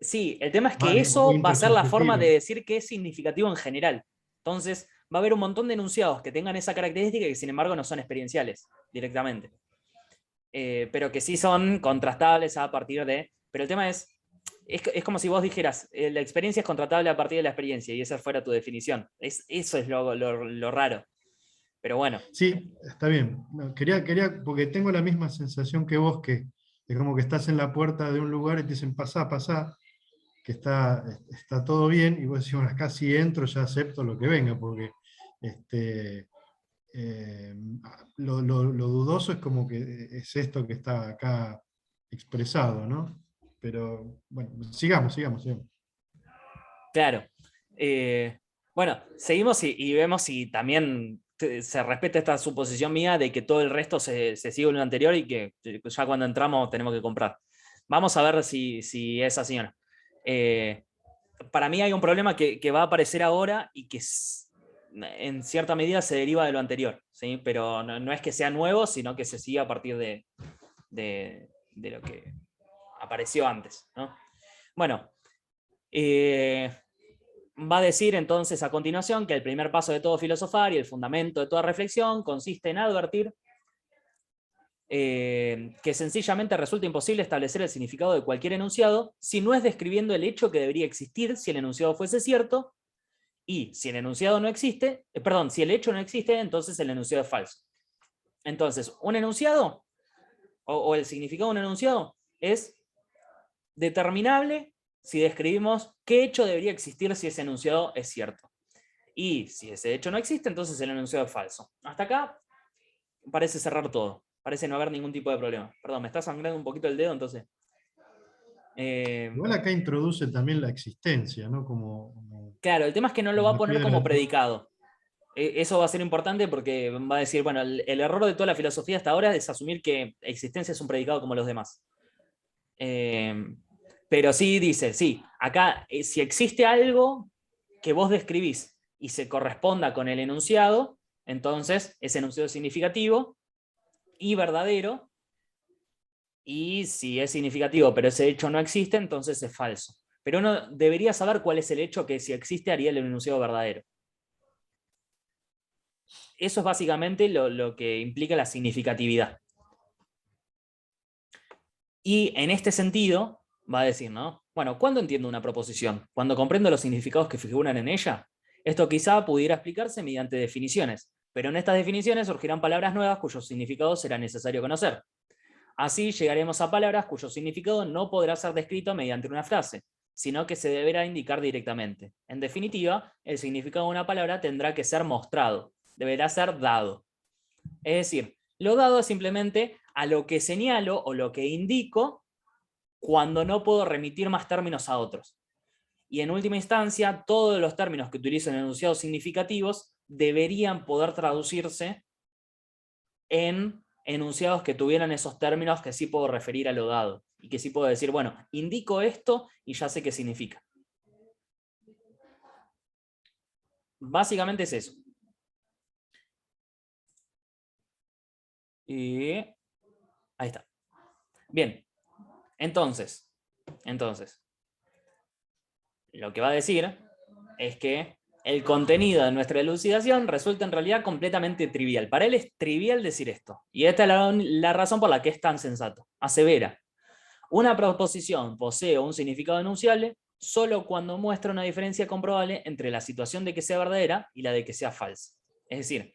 Speaker 1: sí, el tema es que
Speaker 3: Vale, o
Speaker 1: eso va a ser la forma
Speaker 3: intersubjetiva.
Speaker 1: de decir que es significativo en general. Entonces, va a haber un montón de enunciados que tengan esa característica y que sin embargo no son experienciales directamente. Pero que sí son contrastables a partir de... Pero el tema es como si vos dijeras, la experiencia es contrastable a partir de la experiencia y esa fuera tu definición. Eso es lo raro. Pero bueno,
Speaker 3: Sí, está bien. No, porque tengo la misma sensación que vos, que es como que estás en la puerta de un lugar y te dicen, pasá, pasá, que está todo bien, y vos decís, bueno, acá sí entro, ya acepto lo que venga, porque este, eh, lo dudoso es como que es esto que está acá expresado, ¿no? Pero bueno, sigamos.
Speaker 1: claro. Bueno, seguimos y vemos si también se respeta esta suposición mía de que todo el resto se sigue en lo anterior y que ya cuando entramos tenemos que comprar. Vamos a ver si es así o no. Para mí hay un problema que va a aparecer ahora y que en cierta medida se deriva de lo anterior, ¿sí? Pero no es que sea nuevo, sino que se sigue a partir de lo que apareció antes, ¿no? Bueno, va a decir entonces a continuación que el primer paso de todo filosofar y el fundamento de toda reflexión consiste en advertir que sencillamente resulta imposible establecer el significado de cualquier enunciado si no es describiendo el hecho que debería existir si el enunciado fuese cierto, y si el enunciado no existe, perdón, si el hecho no existe, entonces el enunciado es falso. Entonces, un enunciado, o el significado de un enunciado, es determinable si describimos qué hecho debería existir si ese enunciado es cierto. Y si ese hecho no existe, entonces el enunciado es falso. Hasta acá parece cerrar todo. Parece no haber ningún tipo de problema. Perdón, me está sangrando un poquito el dedo, entonces.
Speaker 3: Igual acá introduce también la existencia, ¿no?
Speaker 1: Claro, el tema es que no lo va a
Speaker 3: una
Speaker 1: poner
Speaker 3: piedra.
Speaker 1: como predicado. Eso va a ser importante porque va a decir, bueno, el error de toda la filosofía hasta ahora es asumir que existencia es un predicado como los demás. Pero sí dice, sí, acá si existe algo que vos describís y se corresponda con el enunciado, entonces ese enunciado es significativo y verdadero, y si es significativo pero ese hecho no existe, entonces es falso. Pero uno debería saber cuál es el hecho que si existe haría el enunciado verdadero. Eso es básicamente lo que implica la significatividad. Y en este sentido, va a decir, ¿no? Bueno, ¿cuándo entiendo una proposición? ¿Cuando comprendo los significados que figuran en ella? Esto quizá pudiera explicarse mediante definiciones, pero en estas definiciones surgirán palabras nuevas cuyos significados será necesario conocer. Así llegaremos a palabras cuyo significado no podrá ser descrito mediante una frase, sino que se deberá indicar directamente. En definitiva, el significado de una palabra tendrá que ser mostrado, deberá ser dado. Es decir, lo dado es simplemente a lo que señalo o lo que indico cuando no puedo remitir más términos a otros. Y en última instancia, todos los términos que utilizo en enunciados significativos deberían poder traducirse en enunciados que tuvieran esos términos que sí puedo referir a lo dado. Y que sí puedo decir, bueno, indico esto y ya sé qué significa. Básicamente es eso. Y ahí está. Bien, entonces, lo que va a decir es que el contenido de nuestra elucidación resulta en realidad completamente trivial. Para él es trivial decir esto. Y esta es la razón por la que es tan sensato. Asevera: una proposición posee un significado enunciable solo cuando muestra una diferencia comprobable entre la situación de que sea verdadera y la de que sea falsa. Es decir,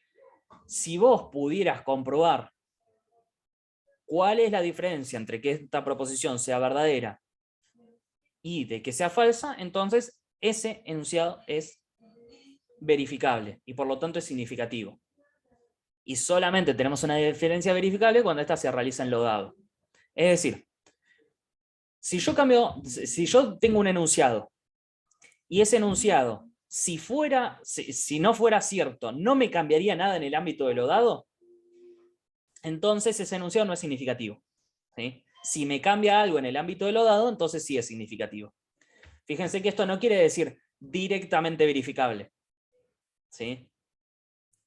Speaker 1: si vos pudieras comprobar cuál es la diferencia entre que esta proposición sea verdadera y de que sea falsa, entonces ese enunciado es verificable y por lo tanto es significativo. Y solamente tenemos una diferencia verificable cuando ésta se realiza en lo dado. Es decir, si yo tengo un enunciado y ese enunciado, si no fuera cierto, no me cambiaría nada en el ámbito de lo dado, entonces ese enunciado no es significativo. ¿Sí? Si me cambia algo en el ámbito de lo dado, entonces sí es significativo. Fíjense que esto no quiere decir directamente verificable. ¿Sí?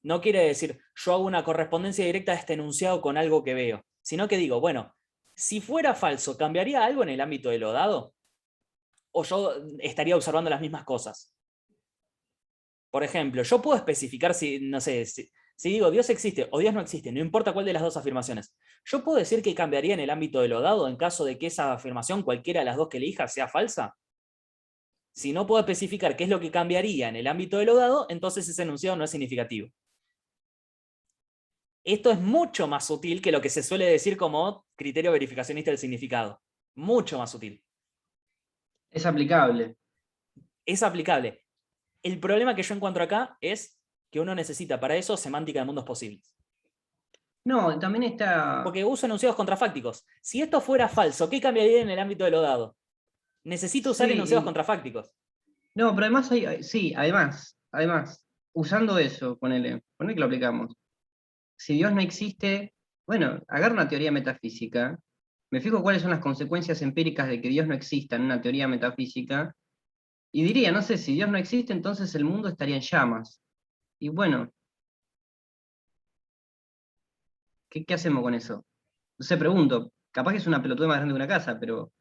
Speaker 1: No quiere decir yo hago una correspondencia directa de este enunciado con algo que veo, sino que digo, bueno, si fuera falso, ¿cambiaría algo en el ámbito de lo dado? ¿O yo estaría observando las mismas cosas? Por ejemplo, yo puedo especificar si, no sé, si digo Dios existe o Dios no existe, no importa cuál de las dos afirmaciones. ¿Yo puedo decir que cambiaría en el ámbito de lo dado en caso de que esa afirmación, cualquiera de las dos que elija, sea falsa? Si no puedo especificar qué es lo que cambiaría en el ámbito de lo dado, entonces ese enunciado no es significativo. Esto es mucho más sutil que lo que se suele decir como criterio verificacionista del significado. Mucho más sutil.
Speaker 2: Es aplicable.
Speaker 1: Es aplicable. El problema que yo encuentro acá es que uno necesita para eso semántica de mundos posibles.
Speaker 2: No, también está...
Speaker 1: Porque uso enunciados contrafácticos. Si esto fuera falso, ¿qué cambiaría en el ámbito de lo dado? Necesito usar enunciados
Speaker 2: Sí,
Speaker 1: contrafácticos.
Speaker 2: no, pero además sí, además, usando eso, ponele que lo aplicamos. Si Dios no existe, bueno, agarra una teoría metafísica me fijo cuáles son las consecuencias empíricas de que Dios no exista en una teoría metafísica, y diría, no sé, si Dios no existe, entonces el mundo estaría en llamas. Y bueno, ¿qué hacemos con eso? No sé, pregunto, capaz que es una pelotuda más grande que una casa, pero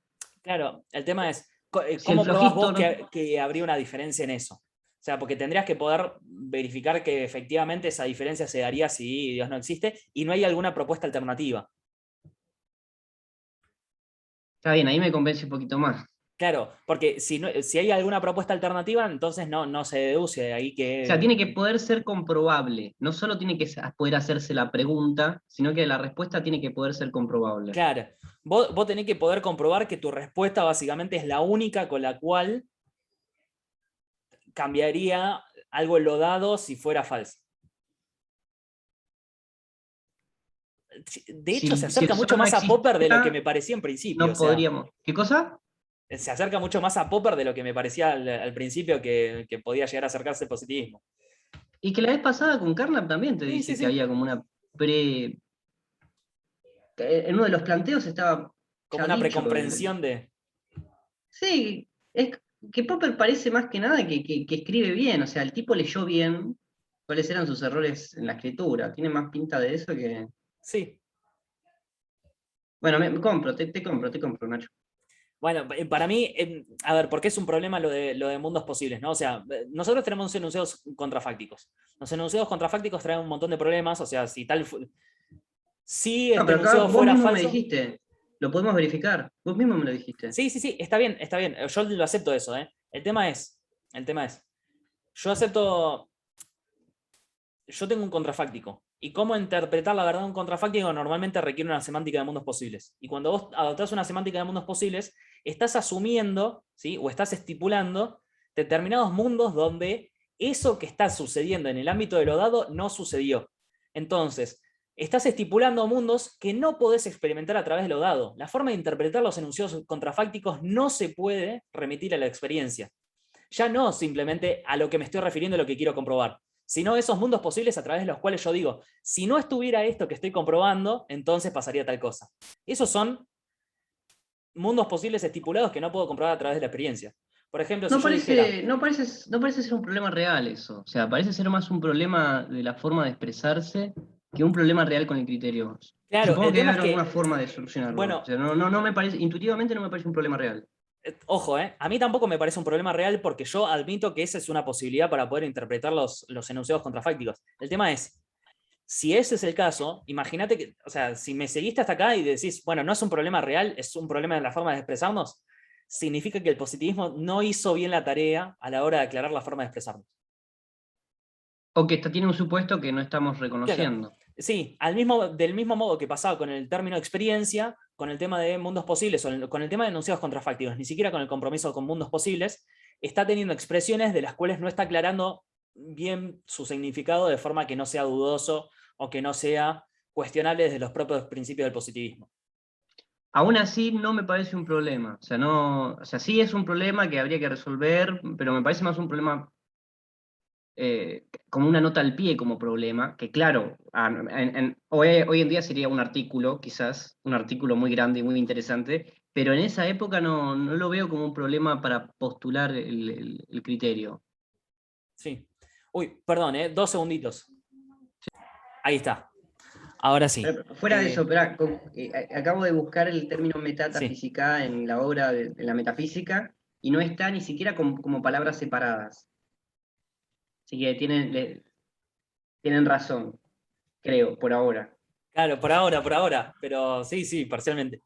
Speaker 1: Claro, el tema es,
Speaker 2: si el
Speaker 1: ¿cómo probás
Speaker 2: flojito
Speaker 1: vos
Speaker 2: no...
Speaker 1: que habría una diferencia en eso? O sea, porque tendrías que poder verificar que efectivamente esa diferencia se daría si Dios no existe y no hay alguna propuesta alternativa.
Speaker 2: Está bien, ahí me convence un poquito más.
Speaker 1: Claro, porque si hay alguna propuesta alternativa, entonces no se deduce de ahí
Speaker 2: O sea,
Speaker 1: que...
Speaker 2: tiene que poder ser comprobable. No solo tiene que poder hacerse la pregunta, sino que la respuesta tiene que poder ser comprobable.
Speaker 1: Claro, vos tenés que poder comprobar que tu respuesta básicamente es la única con la cual cambiaría algo en lo dado si fuera falso. De hecho, se
Speaker 2: Si
Speaker 1: acerca
Speaker 2: el
Speaker 1: mucho
Speaker 2: sol no
Speaker 1: más a Popper de lo que
Speaker 2: existiera,
Speaker 1: me parecía en principio. O
Speaker 2: no
Speaker 1: sea,
Speaker 2: podríamos. ¿Qué cosa?
Speaker 1: se acerca mucho más a Popper de lo que me parecía al principio que podía llegar a acercarse al positivismo.
Speaker 2: Y que la vez pasada con Carnap también te
Speaker 1: Sí, sí,
Speaker 2: dije que
Speaker 1: sí.
Speaker 2: había como una pre... En uno de los planteos estaba
Speaker 1: Como
Speaker 2: ya
Speaker 1: una
Speaker 2: dicho.
Speaker 1: precomprensión de...
Speaker 2: Sí, es que Popper parece más que nada que escribe bien. O sea, el tipo leyó bien cuáles eran sus errores en la escritura. Tiene más pinta de eso que...
Speaker 1: Sí.
Speaker 2: Bueno, me compro, te compro, Nacho.
Speaker 1: Bueno, para mí, a ver, ¿por qué es un problema lo de mundos posibles? ¿No? O sea, nosotros tenemos enunciados contrafácticos. Los enunciados contrafácticos traen un montón de problemas. O sea, si
Speaker 2: No,
Speaker 1: este
Speaker 2: pero acá
Speaker 1: enunciado
Speaker 2: vos
Speaker 1: fuera
Speaker 2: mismo me
Speaker 1: falso...
Speaker 2: dijiste, lo podemos verificar. Vos mismo me lo dijiste.
Speaker 1: Sí, sí, sí, está bien, está bien. Yo lo acepto eso, ¿eh? El tema es, yo acepto, yo tengo un contrafáctico. Y cómo interpretar la verdad de un contrafáctico normalmente requiere una semántica de mundos posibles. Y cuando vos adoptás una semántica de mundos posibles, estás asumiendo, ¿sí? O estás estipulando determinados mundos donde eso que está sucediendo en el ámbito de lo dado no sucedió. Entonces, estás estipulando mundos que no podés experimentar a través de lo dado. La forma de interpretar los enunciados contrafácticos no se puede remitir a la experiencia. Ya no simplemente a lo que me estoy refiriendo y lo que quiero comprobar, sino esos mundos posibles a través de los cuales yo digo, si no estuviera esto que estoy comprobando, entonces pasaría tal cosa. Esos son mundos posibles estipulados que no puedo comprobar a través de la experiencia. Por ejemplo, si
Speaker 2: No
Speaker 1: yo dijera,
Speaker 2: parece, no parece ser un problema real eso. O sea, parece ser más un problema de la forma de expresarse que un problema real con el criterio.
Speaker 1: claro,
Speaker 2: Supongo
Speaker 1: el
Speaker 2: que debe
Speaker 1: tema es
Speaker 2: haber alguna
Speaker 1: que,
Speaker 2: forma de solucionarlo. O
Speaker 1: bueno,
Speaker 2: sea, no me parece, intuitivamente no me parece un problema real.
Speaker 1: ojo, a mí tampoco me parece un problema real porque yo admito que esa es una posibilidad para poder interpretar los enunciados contrafácticos. El tema es, si ese es el caso, imagínate que, o sea, si me seguiste hasta acá y decís, bueno, no es un problema real, es un problema de la forma de expresarnos, significa que el positivismo no hizo bien la tarea a la hora de aclarar la forma de expresarnos.
Speaker 2: O que tiene un supuesto que no estamos
Speaker 1: Claro,
Speaker 2: reconociendo.
Speaker 1: sí, del mismo modo que pasaba con el término experiencia, con el tema de mundos posibles, o con el tema de enunciados contrafácticos, ni siquiera con el compromiso con mundos posibles, está teniendo expresiones de las cuales no está aclarando bien su significado de forma que no sea dudoso o que no sea cuestionable desde los propios principios del positivismo.
Speaker 2: Aún así no me parece un problema. O sea, no, o sea, sí es un problema que habría que resolver, pero me parece más un problema como una nota al pie como problema, que claro, hoy en día sería un artículo, quizás, un artículo muy grande y muy interesante, pero en esa época no lo veo como un problema para postular el criterio.
Speaker 1: Sí. Uy, perdón, 2 segunditos. Ahí está. Ahora sí.
Speaker 2: Fuera de eso, acabo de buscar el término
Speaker 1: Sí.
Speaker 2: metafísica en la obra de la metafísica y no está ni siquiera como palabras separadas. Así que tienen razón, creo, por ahora.
Speaker 1: Claro, por ahora, pero sí, sí, parcialmente.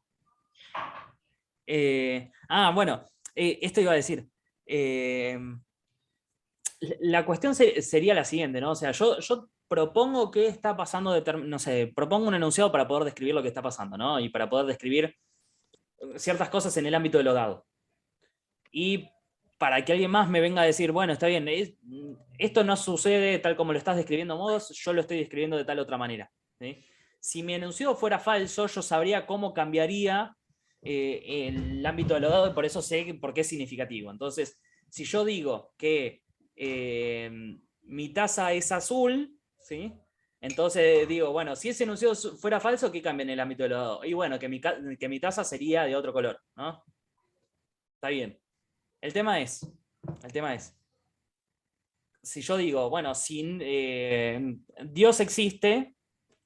Speaker 1: Bueno, esto iba a decir. Eh, la cuestión sería la siguiente, ¿no? O sea, yo propongo qué está pasando, no sé, propongo un enunciado para poder describir lo que está pasando, ¿no? Y para poder describir ciertas cosas en el ámbito de lo dado. Y para que alguien más me venga a decir, bueno, está bien, esto no sucede tal como lo estás describiendo vos, yo lo estoy describiendo de tal otra manera. ¿Sí? Si mi enunciado fuera falso, yo sabría cómo cambiaría el ámbito de lo dado y por eso sé por qué es significativo. Entonces, si yo digo que mi taza es azul, ¿sí? Entonces digo, bueno, si ese enunciado fuera falso, ¿qué cambia en el ámbito de lo dado? Y bueno, que mi taza sería de otro color, ¿no? Está bien. El tema es, si yo digo, bueno, si Dios existe,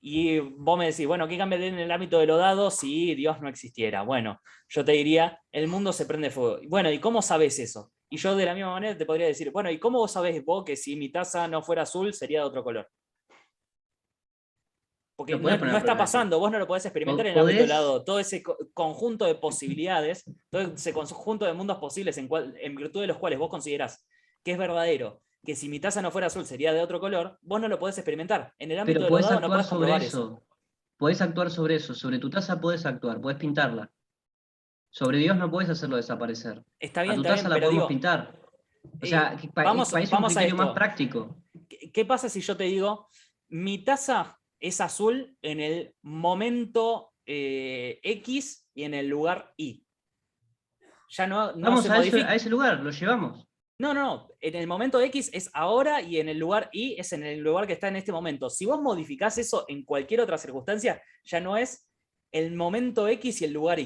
Speaker 1: y vos me decís, bueno, ¿qué cambia en el ámbito de lo dado si Dios no existiera? Bueno, yo te diría, el mundo se prende fuego. Bueno, ¿y cómo sabes eso? Y yo de la misma manera te podría decir, bueno, ¿y cómo vos sabés vos que si mi taza no fuera azul sería de otro color? Porque
Speaker 2: Lo podés poner
Speaker 1: no
Speaker 2: a
Speaker 1: está
Speaker 2: prueba eso.
Speaker 1: pasando, vos no lo podés experimentar en el ámbito del
Speaker 2: Podés,
Speaker 1: lado. Todo ese conjunto de posibilidades, todo ese conjunto de mundos posibles en virtud de los cuales vos considerás que es verdadero, que si mi taza no fuera azul sería de otro color, vos no lo podés experimentar. En el ámbito
Speaker 2: pero
Speaker 1: de lo
Speaker 2: podés
Speaker 1: dado no
Speaker 2: actuar
Speaker 1: podés
Speaker 2: sobre
Speaker 1: comprobar eso.
Speaker 2: eso. Podés actuar sobre eso. Sobre tu taza podés actuar, podés pintarla. Sobre Dios no podés hacerlo desaparecer.
Speaker 1: Está
Speaker 2: A tu taza
Speaker 1: bien,
Speaker 2: la
Speaker 1: pero
Speaker 2: podemos
Speaker 1: digo,
Speaker 2: pintar. O sea, parece un
Speaker 1: vamos a
Speaker 2: criterio más
Speaker 1: esto.
Speaker 2: práctico.
Speaker 1: ¿Qué pasa si yo te digo, mi taza es azul en el momento X y en el lugar Y? Ya no
Speaker 2: Vamos
Speaker 1: se
Speaker 2: a
Speaker 1: modifica.
Speaker 2: ese lugar, lo llevamos.
Speaker 1: No. En el momento X es ahora y en el lugar Y es en el lugar que está en este momento. Si vos modificás eso en cualquier otra circunstancia, ya no es el momento X y el lugar Y.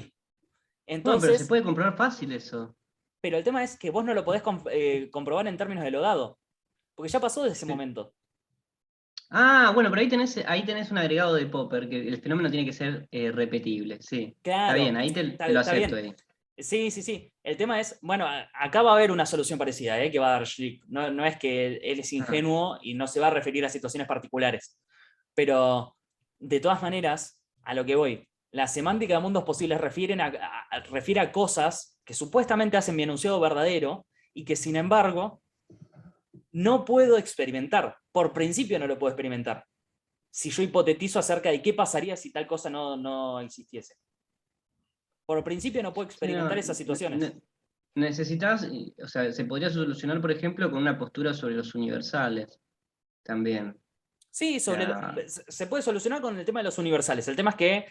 Speaker 2: Bueno, pero se
Speaker 1: Entonces,
Speaker 2: puede comprobar fácil eso.
Speaker 1: pero el tema es que vos no lo podés comprobar en términos de lo dado, porque ya pasó de ese momento.
Speaker 2: Ah, bueno, pero ahí tenés un agregado de Popper, que el fenómeno tiene que ser repetible, sí. Está bien,
Speaker 1: Claro,
Speaker 2: ahí te lo
Speaker 1: está
Speaker 2: acepto
Speaker 1: bien.
Speaker 2: ahí.
Speaker 1: Sí. El tema es, bueno, acá va a haber una solución parecida, que va a dar Schlick. No es que él es
Speaker 2: Ah,
Speaker 1: ingenuo y no se va a referir a situaciones particulares. Pero, de todas maneras, a lo que voy, la semántica de mundos posibles refiere a cosas que supuestamente hacen mi enunciado verdadero y que, sin embargo, no puedo experimentar. Por principio no lo puedo experimentar. Si yo hipotetizo acerca de qué pasaría si tal cosa no existiese. Por principio no puedo
Speaker 2: sí, no,
Speaker 1: experimentar esas situaciones.
Speaker 2: necesitas, o sea, se podría solucionar, por ejemplo, con una postura sobre los universales también. O
Speaker 1: Sí,
Speaker 2: sea,
Speaker 1: se puede solucionar con el tema de los universales. El tema es que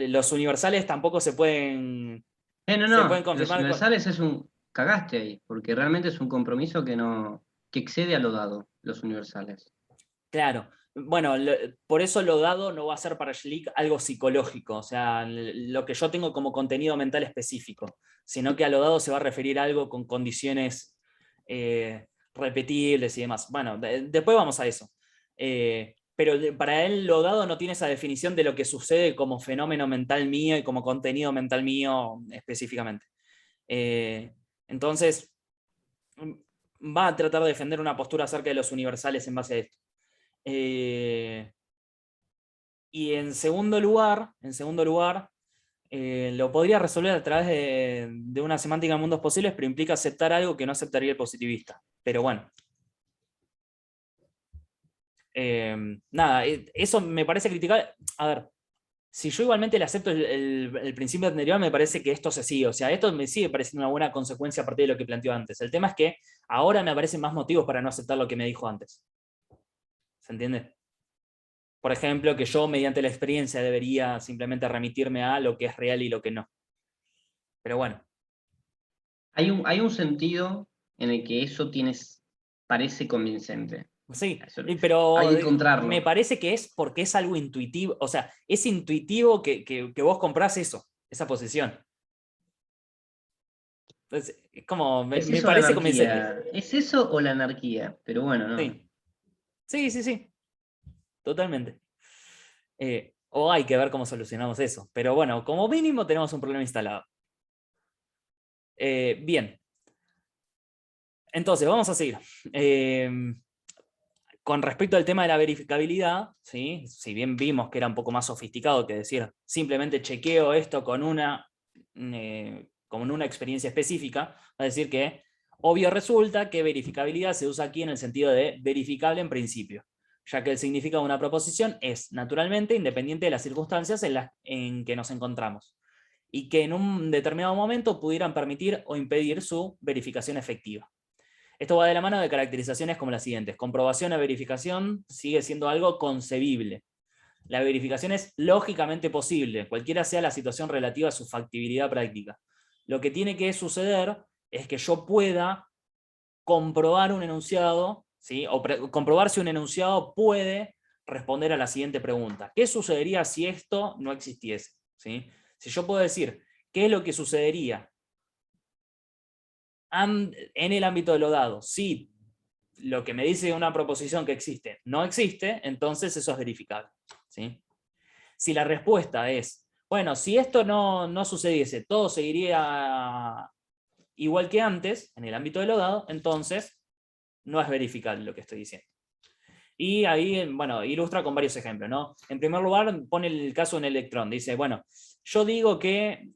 Speaker 1: los universales tampoco se pueden
Speaker 2: los
Speaker 1: confirmar con...
Speaker 2: universales es un cagaste ahí, porque realmente es un compromiso que excede a lo dado, los universales.
Speaker 1: Claro. Bueno, por eso lo dado no va a ser para Schlick algo psicológico, o sea, lo que yo tengo como contenido mental específico, sino que a lo dado se va a referir a algo con condiciones repetibles y demás. Bueno, después vamos a eso. Pero para él lo dado no tiene esa definición de lo que sucede como fenómeno mental mío y como contenido mental mío específicamente. Entonces, va a tratar de defender una postura acerca de los universales en base a esto. Y en segundo lugar, lo podría resolver a través de una semántica de mundos posibles, pero implica aceptar algo que no aceptaría el positivista. Pero bueno. Nada, eso me parece criticar. A ver, si yo igualmente le acepto el principio anterior, me parece que esto se sigue. O sea, esto me sigue pareciendo una buena consecuencia a partir de lo que planteó antes. El tema es que ahora me aparecen más motivos para no aceptar lo que me dijo antes. ¿Se entiende? Por ejemplo, que yo mediante la experiencia debería simplemente remitirme a lo que es real y lo que no. Pero bueno.
Speaker 2: Hay un sentido en el que eso parece convincente.
Speaker 1: Sí,
Speaker 2: Eso,
Speaker 1: pero
Speaker 2: hay que
Speaker 1: me
Speaker 2: encontrarlo.
Speaker 1: parece que es porque es algo intuitivo. O sea, es intuitivo que vos comprás eso, esa posición. Entonces, es como,
Speaker 2: ¿Es
Speaker 1: me
Speaker 2: eso la
Speaker 1: parece convincente.
Speaker 2: anarquía? ¿Es eso o la anarquía? Pero bueno, no.
Speaker 1: Sí, sí, totalmente. O hay que ver cómo solucionamos eso. Pero bueno, como mínimo tenemos un problema instalado. Bien. Entonces, vamos a seguir. Con respecto al tema de la verificabilidad, ¿sí? Si bien vimos que era un poco más sofisticado que decir simplemente chequeo esto con una experiencia específica, es decir que obvio resulta que verificabilidad se usa aquí en el sentido de verificable en principio, ya que el significado de una proposición es naturalmente independiente de las circunstancias en que nos encontramos y que en un determinado momento pudieran permitir o impedir su verificación efectiva. Esto va de la mano de caracterizaciones como las siguientes. Comprobación o verificación sigue siendo algo concebible. La verificación es lógicamente posible, cualquiera sea la situación relativa a su factibilidad práctica. Lo que tiene que suceder es que yo pueda comprobar un enunciado, ¿sí? O comprobar si un enunciado puede responder a la siguiente pregunta. ¿Qué sucedería si esto no existiese? ¿Sí? Si yo puedo decir, ¿qué es lo que sucedería en el ámbito de lo dado? Si lo que me dice una proposición que existe no existe, entonces eso es verificable. ¿Sí? Si la respuesta es, bueno, si esto no sucediese, todo seguiría igual que antes, en el ámbito de lo dado, entonces no es verificable lo que estoy diciendo. Y ahí, bueno, ilustra con varios ejemplos, ¿no? En primer lugar, pone el caso de un electrón. Dice, bueno, yo digo que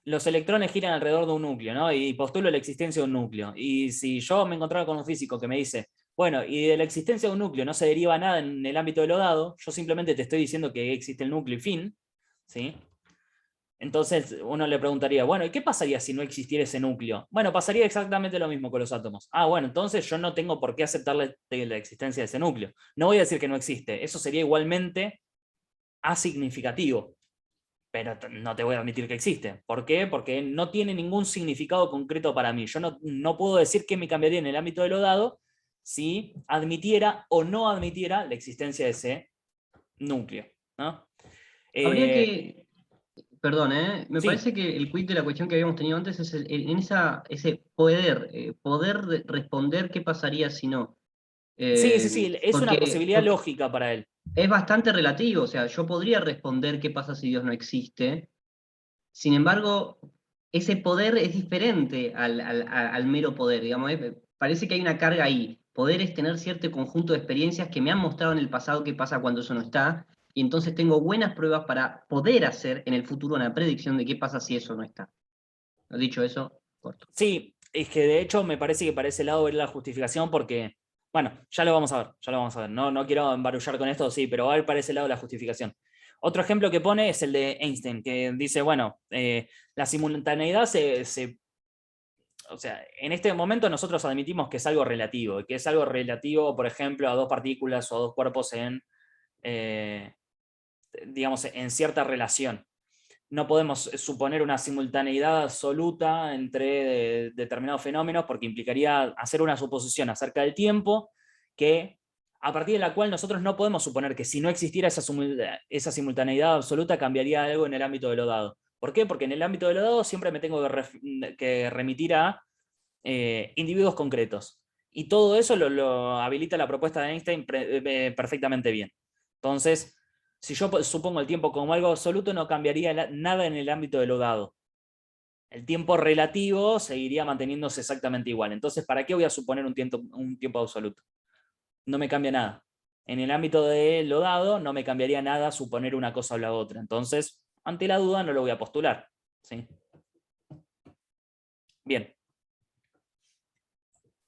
Speaker 1: los electrones giran alrededor de un núcleo, ¿no? Y postulo la existencia de un núcleo. Y si yo me encontrara con un físico que me dice, bueno, y de la existencia de un núcleo no se deriva nada en el ámbito de lo dado, yo simplemente te estoy diciendo que existe el núcleo y fin, ¿sí? Entonces uno le preguntaría, bueno, ¿y qué pasaría si no existiera ese núcleo? Bueno, pasaría exactamente lo mismo con los átomos. Ah, bueno, entonces yo no tengo por qué aceptar la existencia de ese núcleo. No voy a decir que no existe, eso sería igualmente asignificativo, pero no te voy a admitir que existe. ¿Por qué? Porque no tiene ningún significado concreto para mí. Yo no puedo decir qué me cambiaría en el ámbito de lo dado si admitiera o no admitiera la existencia de ese núcleo, ¿no?
Speaker 2: Habría que, perdón, me
Speaker 1: Sí,
Speaker 2: parece que el quid de la cuestión que habíamos tenido antes es ese poder responder qué pasaría si no.
Speaker 1: sí, es una posibilidad
Speaker 2: Porque
Speaker 1: lógica para él.
Speaker 2: es bastante relativo, o sea, yo podría responder qué pasa si Dios no existe. Sin embargo, ese poder es diferente al mero poder, digamos, parece que hay una carga ahí. Poder es tener cierto conjunto de experiencias que me han mostrado en el pasado qué pasa cuando eso no está, y entonces tengo buenas pruebas para poder hacer en el futuro una predicción de qué pasa si eso no está. Dicho eso, corto.
Speaker 1: Sí, es que de hecho me parece que para ese lado ver la justificación porque, bueno, ya lo vamos a ver, ya lo vamos a ver. No quiero embarullar con esto, sí, pero va a ver para ese lado la justificación. Otro ejemplo que pone es el de Einstein, que dice, bueno, la simultaneidad o sea, en este momento nosotros admitimos que es algo relativo, y que es algo relativo, por ejemplo, a dos partículas o a dos cuerpos eh, digamos, en cierta relación. No podemos suponer una simultaneidad absoluta entre determinados fenómenos porque implicaría hacer una suposición acerca del tiempo que a partir de la cual nosotros no podemos suponer que si no existiera esa simultaneidad absoluta cambiaría algo en el ámbito de lo dado. ¿Por qué? Porque en el ámbito de lo dado siempre me tengo que remitir a individuos concretos. Y todo eso lo habilita la propuesta de Einstein perfectamente bien. Entonces, si yo supongo el tiempo como algo absoluto, no cambiaría nada en el ámbito de lo dado. El tiempo relativo seguiría manteniéndose exactamente igual. Entonces, ¿para qué voy a suponer un tiempo absoluto? No me cambia nada. En el ámbito de lo dado, no me cambiaría nada suponer una cosa o la otra. Entonces, ante la duda, no lo voy a postular. ¿Sí? Bien.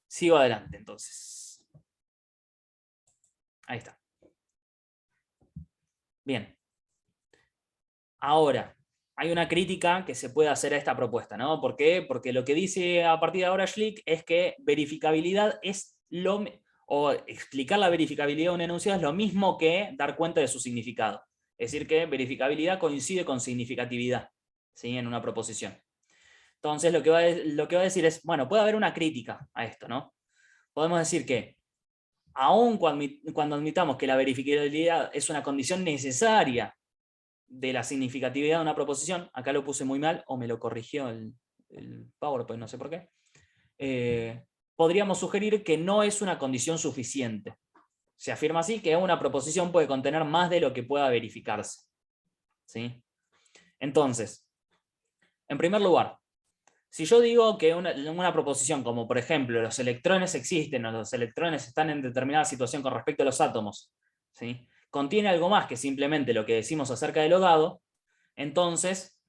Speaker 1: Sigo adelante, entonces. Ahí está. Bien. Ahora, hay una crítica que se puede hacer a esta propuesta, ¿no? ¿Por qué? Porque lo que dice a partir de ahora Schlick es que verificabilidad es o explicar la verificabilidad de un enunciado es lo mismo que dar cuenta de su significado. Es decir, que verificabilidad coincide con significatividad, ¿sí? En una proposición. Entonces, lo que va a decir es, bueno, puede haber una crítica a esto, ¿no? Podemos decir que, aun cuando admitamos que la verificabilidad es una condición necesaria de la significatividad de una proposición, acá lo puse muy mal, o me lo corrigió el PowerPoint, no sé por qué, podríamos sugerir que no es una condición suficiente. Se afirma así que una proposición puede contener más de lo que pueda verificarse. ¿Sí? Entonces, en primer lugar, si yo digo que una proposición como por ejemplo los electrones existen o los electrones están en determinada situación con respecto a los átomos, ¿sí? Contiene algo más que simplemente lo que decimos acerca de lo dado, entonces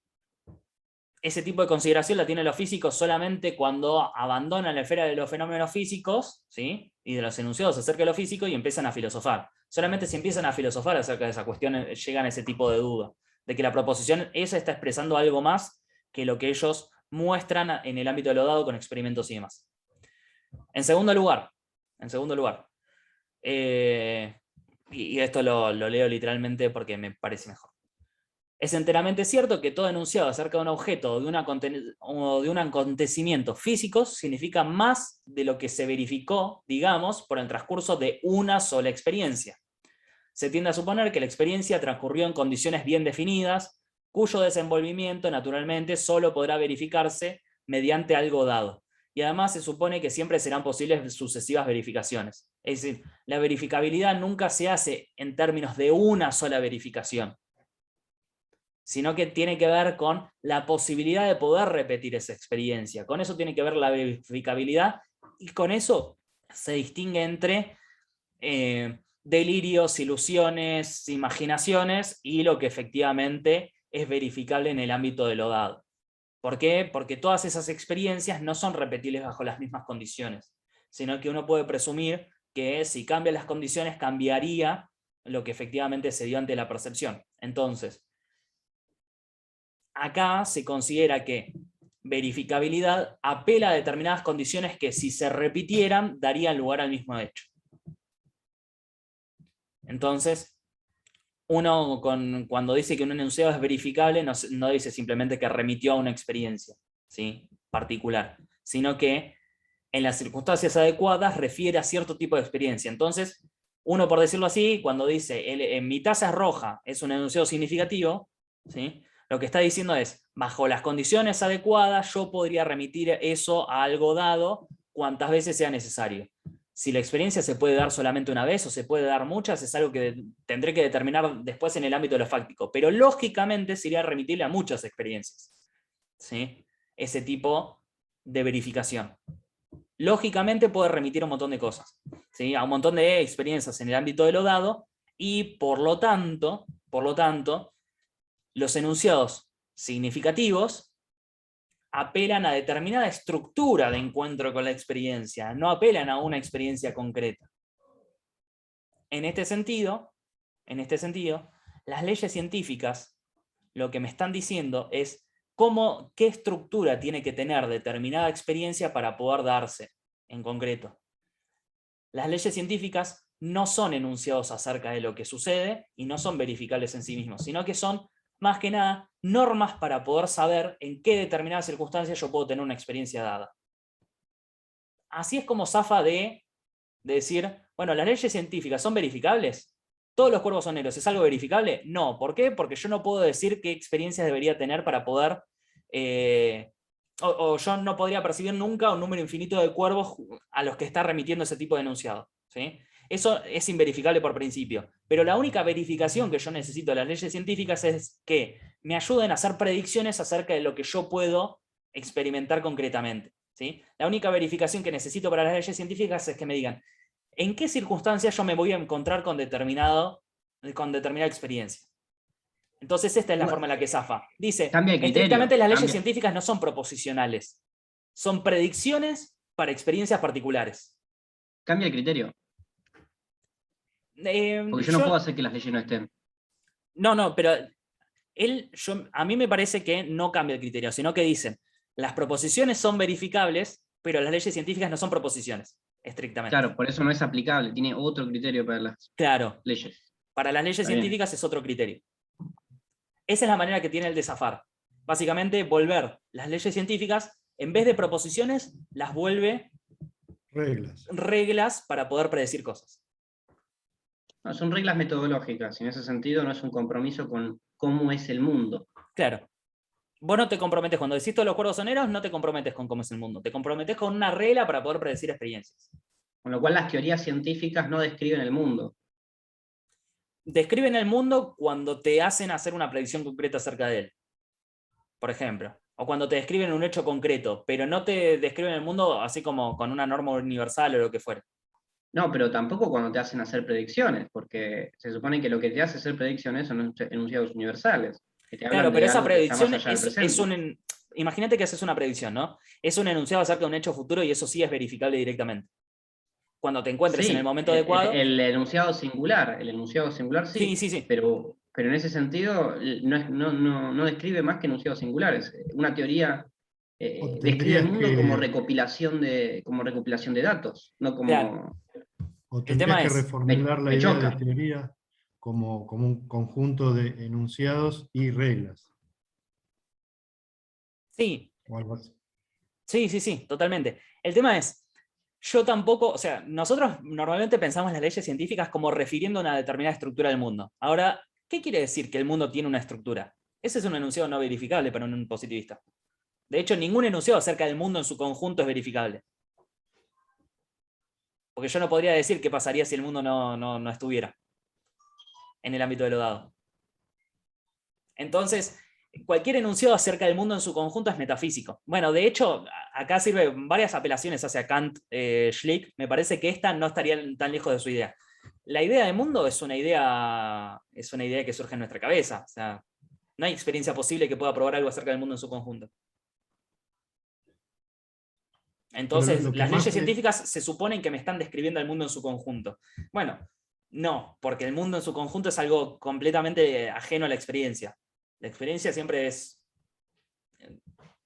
Speaker 1: ese tipo de consideración la tienen los físicos solamente cuando abandonan la esfera de los fenómenos físicos, ¿sí? Y de los enunciados acerca de lo físico y empiezan a filosofar. Solamente si empiezan a filosofar acerca de esa cuestión llegan a ese tipo de duda, de que la proposición esa está expresando algo más que lo que ellos muestran en el ámbito de lo dado con experimentos y demás. En segundo lugar, y esto lo leo literalmente porque me parece mejor. Es enteramente cierto que todo enunciado acerca de un objeto o de un acontecimiento físico significa más de lo que se verificó, digamos, por el transcurso de una sola experiencia. Se tiende a suponer que la experiencia transcurrió en condiciones bien definidas, cuyo desenvolvimiento, naturalmente, solo podrá verificarse mediante algo dado. Y además se supone que siempre serán posibles sucesivas verificaciones. Es decir, la verificabilidad nunca se hace en términos de una sola verificación, sino que tiene que ver con la posibilidad de poder repetir esa experiencia. Con eso tiene que ver la verificabilidad, y con eso se distingue entre delirios, ilusiones, imaginaciones, y lo que efectivamente es verificable en el ámbito de lo dado. ¿Por qué? Porque todas esas experiencias no son repetibles bajo las mismas condiciones, sino que uno puede presumir que si cambian las condiciones, cambiaría lo que efectivamente se dio ante la percepción. Entonces, acá se considera que verificabilidad apela a determinadas condiciones que, si se repitieran, darían lugar al mismo hecho. Entonces, uno cuando dice que un enunciado es verificable, no dice simplemente que remitió a una experiencia, ¿sí?, particular, sino que en las circunstancias adecuadas refiere a cierto tipo de experiencia. Entonces, uno, por decirlo así, cuando dice mi taza es roja, es un enunciado significativo, ¿sí?, lo que está diciendo es, bajo las condiciones adecuadas, yo podría remitir eso a algo dado cuantas veces sea necesario. Si la experiencia se puede dar solamente una vez o se puede dar muchas, es algo que tendré que determinar después en el ámbito de lo fáctico, pero lógicamente sería remitirle a muchas experiencias, ¿sí?, ese tipo de verificación. Lógicamente puede remitir a un montón de cosas, ¿sí?, a un montón de experiencias en el ámbito de lo dado, y por lo tanto, los enunciados significativos apelan a determinada estructura de encuentro con la experiencia, no apelan a una experiencia concreta. En este sentido, las leyes científicas lo que me están diciendo es qué estructura tiene que tener determinada experiencia para poder darse en concreto. Las leyes científicas no son enunciados acerca de lo que sucede y no son verificables en sí mismos, sino que son, más que nada, normas para poder saber en qué determinadas circunstancias yo puedo tener una experiencia dada. Así es como zafa de decir, bueno, ¿las leyes científicas son verificables? ¿Todos los cuerpos son negros es algo verificable? No. ¿Por qué? Porque yo no puedo decir qué experiencias debería tener para poder... o yo no podría percibir nunca un número infinito de cuervos a los que está remitiendo ese tipo de enunciado, ¿sí? Eso es inverificable por principio. Pero la única verificación que yo necesito de las leyes científicas es que me ayuden a hacer predicciones acerca de lo que yo puedo experimentar concretamente, ¿sí? La única verificación que necesito para las leyes científicas es que me digan en qué circunstancias yo me voy a encontrar con determinada experiencia. Entonces esta es la forma en la que zafa. Dice,
Speaker 2: Cambia de criterio,
Speaker 1: estrictamente las leyes
Speaker 2: cambia.
Speaker 1: científicas no son proposicionales, son predicciones para experiencias particulares.
Speaker 2: Cambia el criterio. Porque yo no puedo hacer que las leyes no estén.
Speaker 1: No, pero a mí me parece que no cambia el criterio, sino que dicen, las proposiciones son verificables, pero las leyes científicas no son proposiciones, estrictamente.
Speaker 2: Claro, por eso no es aplicable, tiene otro criterio para las leyes.
Speaker 1: Para las leyes científicas es otro criterio. Esa es la manera que tiene el de zafar. Básicamente, volver las leyes científicas, en vez de proposiciones, las vuelve reglas para poder predecir cosas.
Speaker 2: No, son reglas metodológicas, y en ese sentido no es un compromiso con cómo es el mundo.
Speaker 1: Claro. Vos no te comprometes, cuando decís todos los cuervos soneros, no te comprometes con cómo es el mundo, te comprometes con una regla para poder predecir experiencias.
Speaker 2: Con lo cual las teorías científicas no describen el mundo.
Speaker 1: Describen el mundo cuando te hacen hacer una predicción concreta acerca de él, por ejemplo. O cuando te describen un hecho concreto, pero no te describen el mundo así como con una norma universal o lo que fuera.
Speaker 2: No, pero tampoco cuando te hacen hacer predicciones, porque se supone que lo que te hace hacer predicciones son enunciados universales. Que te
Speaker 1: Claro, pero esa predicción
Speaker 2: es
Speaker 1: un... Imagínate que haces una predicción, ¿no? Es un enunciado acerca de un hecho futuro y eso sí es verificable directamente. Cuando te encuentres en el momento adecuado...
Speaker 2: El enunciado singular sí.
Speaker 1: Sí.
Speaker 2: Pero en ese sentido no describe más que enunciados singulares. Una teoría describe el mundo como recopilación de datos, no como...
Speaker 1: Claro.
Speaker 3: O tendrías que reformular la idea de teoría como un conjunto de enunciados y reglas,
Speaker 1: Sí,
Speaker 3: o algo así.
Speaker 1: sí, totalmente. El tema es, yo tampoco, o sea, nosotros normalmente pensamos las leyes científicas como refiriendo a una determinada estructura del mundo. Ahora, ¿qué quiere decir que el mundo tiene una estructura? Ese es un enunciado no verificable para un positivista. De hecho, ningún enunciado acerca del mundo en su conjunto es verificable. Porque yo no podría decir qué pasaría si el mundo no estuviera en el ámbito de lo dado. Entonces, cualquier enunciado acerca del mundo en su conjunto es metafísico. Bueno, de hecho, acá sirven varias apelaciones hacia Kant, Schlick. Me parece que esta no estaría tan lejos de su idea. La idea de mundo es una idea que surge en nuestra cabeza. O sea, no hay experiencia posible que pueda probar algo acerca del mundo en su conjunto.
Speaker 3: Pero
Speaker 1: Entonces,
Speaker 3: lo que
Speaker 1: las
Speaker 3: más
Speaker 1: leyes científicas se suponen que me están describiendo el mundo en su conjunto. Bueno, no, porque el mundo en su conjunto es algo completamente ajeno a la experiencia. La experiencia siempre es,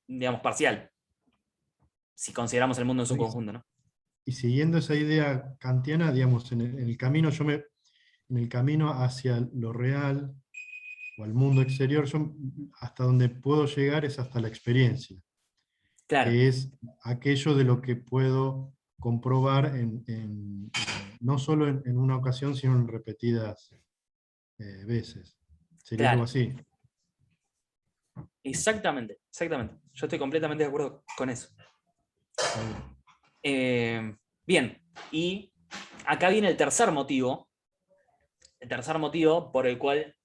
Speaker 1: digamos, parcial, si consideramos el mundo en su conjunto, ¿no?
Speaker 3: Y siguiendo esa idea kantiana, digamos, en el camino, en el camino hacia lo real o al mundo exterior, yo hasta donde puedo llegar es hasta la experiencia,
Speaker 1: Claro,
Speaker 3: que es aquello de lo que puedo comprobar no solo en una ocasión, sino en repetidas veces. Sería algo
Speaker 1: claro.
Speaker 3: así.
Speaker 1: Exactamente. Yo estoy completamente de acuerdo con eso.
Speaker 3: Está bien.
Speaker 1: Bien, y acá viene el tercer motivo por el cual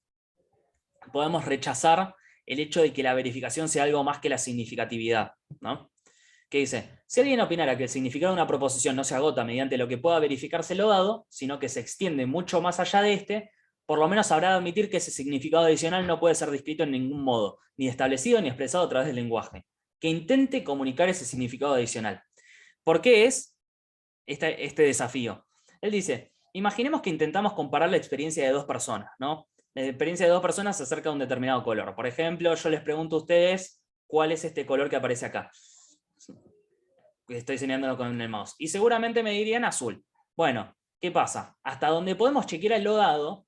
Speaker 1: podemos rechazar el hecho de que la verificación sea algo más que la significatividad, ¿no? Que dice, si alguien opinara que el significado de una proposición no se agota mediante lo que pueda verificarse lo dado, sino que se extiende mucho más allá de este, por lo menos habrá de admitir que ese significado adicional no puede ser descrito en ningún modo, ni establecido ni expresado a través del lenguaje, que intente comunicar ese significado adicional. ¿Por qué es este desafío? Él dice, imaginemos que intentamos comparar la experiencia de dos personas, ¿no? La experiencia de dos personas acerca de un determinado color. Por ejemplo, yo les pregunto a ustedes, ¿cuál es este color que aparece acá? Estoy señalándolo con el mouse. Y seguramente me dirían azul. Bueno, ¿qué pasa? Hasta donde podemos chequear el dado,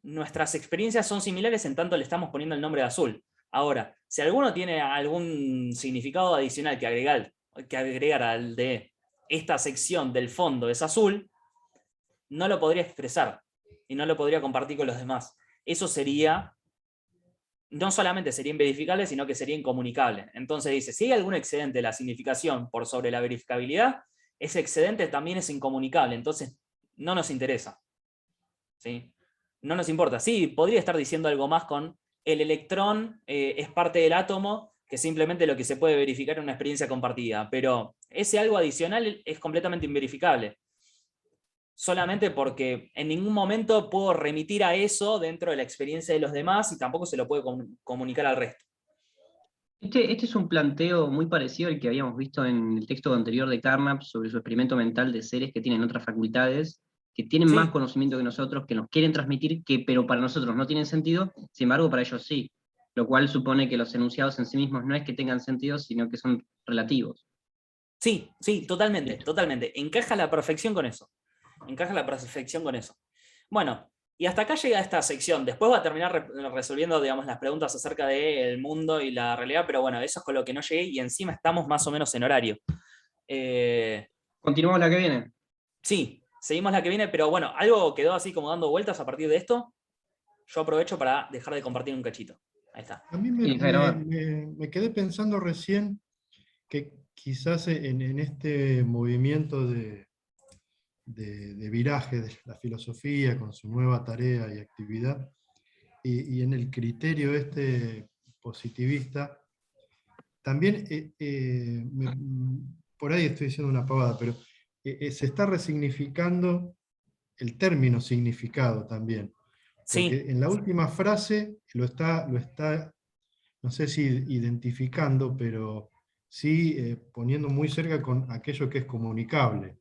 Speaker 1: nuestras experiencias son similares en tanto le estamos poniendo el nombre de azul. Ahora, si alguno tiene algún significado adicional que agregar al de esta sección del fondo es azul, no lo podría expresar y no lo podría compartir con los demás. Eso sería, no solamente sería inverificable, sino que sería incomunicable. Entonces dice, si hay algún excedente de la significación por sobre la verificabilidad, ese excedente también es incomunicable, entonces no nos interesa. ¿Sí? No nos importa. Sí, podría estar diciendo algo más con el electrón es parte del átomo, que simplemente lo que se puede verificar en una experiencia compartida, pero ese algo adicional es completamente inverificable. Solamente porque en ningún momento puedo remitir a eso dentro de la experiencia de los demás y tampoco se lo puede comunicar al resto.
Speaker 2: Este es un planteo muy parecido al que habíamos visto en el texto anterior de Carnap sobre su experimento mental de seres que tienen otras facultades, que tienen más
Speaker 1: Sí,
Speaker 2: conocimiento que nosotros, que nos quieren transmitir, pero para nosotros no tienen sentido, sin embargo para ellos sí. Lo cual supone que los enunciados en sí mismos no es que tengan sentido, sino que son relativos.
Speaker 1: sí, totalmente. Encaja a la perfección con eso. Encaja a la perfección con eso. Bueno, y hasta acá llega esta sección. Después va a terminar resolviendo, digamos, las preguntas acerca del mundo y la realidad, pero bueno, eso es con lo que no llegué y encima estamos más o menos en horario.
Speaker 2: Continuamos la que viene.
Speaker 1: Sí, seguimos la que viene, pero bueno, algo quedó así como dando vueltas a partir de esto. Yo aprovecho para dejar de compartir un cachito. Ahí está.
Speaker 3: A mí
Speaker 2: Y Jairo,
Speaker 3: me quedé pensando recién que quizás en este movimiento de viraje de la filosofía con su nueva tarea y actividad, y en el criterio este positivista, también, por ahí estoy diciendo una pavada, pero se está resignificando el término significado también.
Speaker 1: Sí,
Speaker 3: Porque en la última frase lo está, no sé si identificando, pero sí poniendo muy cerca con aquello que es comunicable.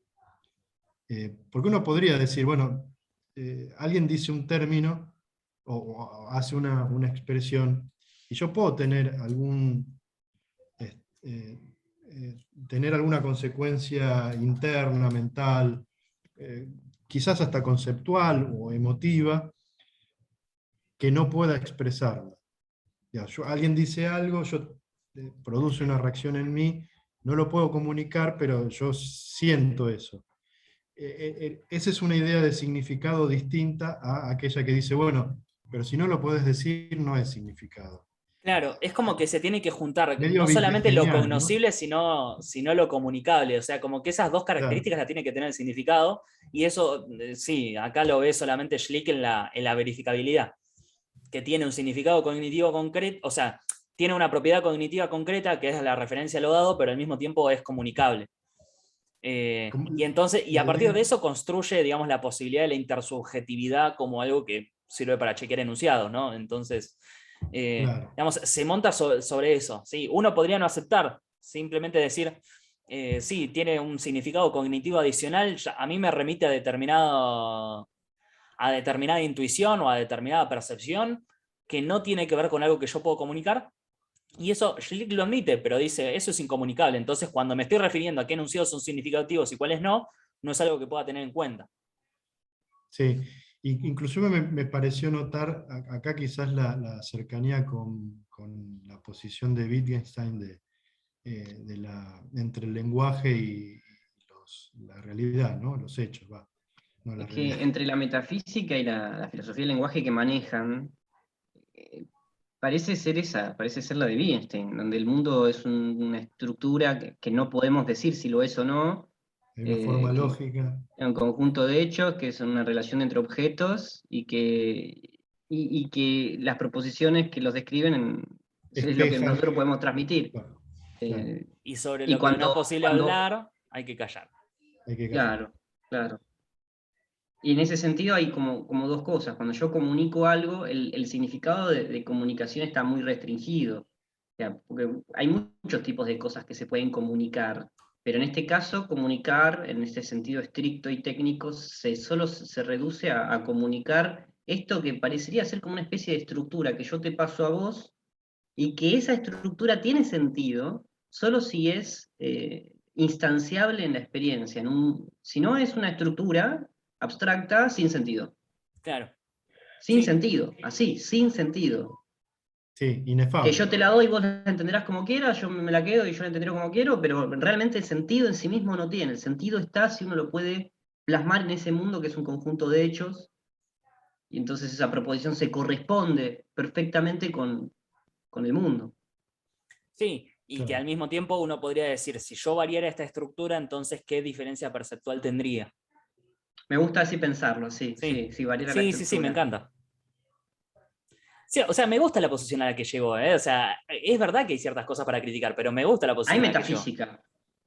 Speaker 3: Porque uno podría decir, bueno, alguien dice un término o hace una expresión, y yo puedo tener eh, tener alguna consecuencia interna, mental, quizás hasta conceptual o emotiva, que no pueda expresarla. Alguien dice algo, produce una reacción en mí, no lo puedo comunicar, pero yo siento eso. Esa es una idea de significado distinta a aquella que dice, bueno, pero si no lo puedes decir, no es significado.
Speaker 1: Claro, es como que se tiene que juntar
Speaker 3: Medio
Speaker 1: no solamente lo
Speaker 3: Wittgensteiniano, ¿no?
Speaker 1: cognoscible, sino lo comunicable. O sea, como que esas dos
Speaker 3: Claro.
Speaker 1: características las tiene que tener el significado. Y eso, sí, acá lo ve solamente Schlick en la verificabilidad, que tiene un significado cognitivo concreto, o sea, tiene una propiedad cognitiva concreta, que es la referencia a lo dado, pero al mismo tiempo es comunicable. Y entonces, y a
Speaker 3: La
Speaker 1: partir de
Speaker 3: idea,
Speaker 1: eso construye, digamos, la posibilidad de la intersubjetividad como algo que sirve para chequear enunciados, ¿no? Entonces,
Speaker 3: claro.
Speaker 1: digamos, se monta sobre eso. ¿Sí? Uno podría no aceptar, simplemente decir, sí, tiene un significado cognitivo adicional, a mí me remite a determinada intuición o a determinada percepción que no tiene que ver con algo que yo puedo comunicar. Y eso Schlick lo admite, pero dice, eso es incomunicable. Entonces, cuando me estoy refiriendo a qué enunciados son significativos y cuáles no, no es algo que pueda tener en cuenta.
Speaker 3: Sí, inclusive me pareció notar acá quizás la cercanía con la posición de Wittgenstein entre el lenguaje y la realidad, ¿no? Los hechos, va, no la
Speaker 2: Es que
Speaker 3: realidad.
Speaker 2: entre la metafísica y la filosofía del lenguaje que manejan, eh, parece ser la de Wittgenstein, donde el mundo es una estructura que no podemos decir si lo es o no,
Speaker 3: Hay una forma
Speaker 2: que
Speaker 3: lógica.
Speaker 2: es un conjunto de hechos, que es una relación entre objetos y que las proposiciones que los describen es lo que
Speaker 3: Espejan.
Speaker 2: nosotros podemos transmitir.
Speaker 3: Claro, claro,
Speaker 2: Eh,
Speaker 1: Y sobre
Speaker 2: y
Speaker 1: lo que no es
Speaker 2: cuando,
Speaker 1: posible
Speaker 2: cuando,
Speaker 1: hablar, hay que callar.
Speaker 3: hay que callar.
Speaker 2: claro, claro. Y en ese sentido hay como dos cosas. Cuando yo comunico algo, el significado de comunicación está muy restringido. O sea, porque hay muchos tipos de cosas que se pueden comunicar, pero en este caso, comunicar, en este sentido estricto y técnico, solo se reduce a comunicar esto que parecería ser como una especie de estructura que yo te paso a vos y que esa estructura tiene sentido solo si es instanciable en la experiencia. Si no es una estructura abstracta, sin sentido.
Speaker 1: Claro,
Speaker 2: Sin
Speaker 1: sí,
Speaker 2: sentido, así, sin sentido.
Speaker 3: Sí,
Speaker 2: Que yo
Speaker 3: inefable.
Speaker 2: te la doy, vos la entenderás como quieras, yo me la quedo y yo la entenderé como quiero, pero realmente el sentido en sí mismo no tiene. El sentido está si uno lo puede plasmar en ese mundo que es un conjunto de hechos, y entonces esa proposición se corresponde perfectamente con el mundo.
Speaker 1: sí. Y que
Speaker 3: Claro.
Speaker 1: al mismo tiempo uno podría decir, si yo variara esta estructura, entonces, ¿qué diferencia perceptual tendría?
Speaker 2: Me gusta así pensarlo, sí,
Speaker 1: Sí,
Speaker 2: sí, sí, variar la
Speaker 1: sí, sí, sí, me
Speaker 2: estructura.
Speaker 1: encanta. Sí, o sea, me gusta la posición a la que llegó, ¿eh? O sea, es verdad que hay ciertas cosas para criticar, pero me gusta la
Speaker 2: Hay
Speaker 1: posición a la que llegó.
Speaker 2: metafísica.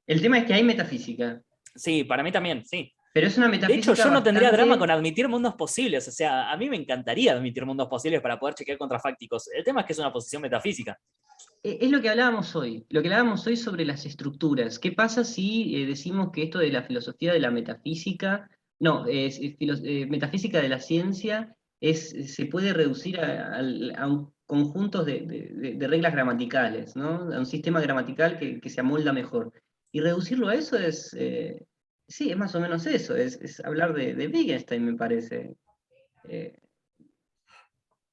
Speaker 2: El tema es que hay metafísica,
Speaker 1: Sí, para mí también, sí.
Speaker 2: pero es una
Speaker 1: De hecho,
Speaker 2: metafísica
Speaker 1: yo no tendría drama con
Speaker 2: bastante.
Speaker 1: admitir mundos posibles. O sea, a mí me encantaría admitir mundos posibles para poder chequear contrafácticos. El tema es que es una posición metafísica.
Speaker 2: Es lo que hablábamos hoy, lo que hablábamos hoy sobre las estructuras. ¿Qué pasa si decimos que esto de la filosofía de la metafísica, no, metafísica de la ciencia, se puede reducir a un conjunto de reglas gramaticales, ¿no? A un sistema gramatical que se amolda mejor? Y reducirlo a eso sí, es más o menos eso, es hablar de Wittgenstein, me parece. Eh,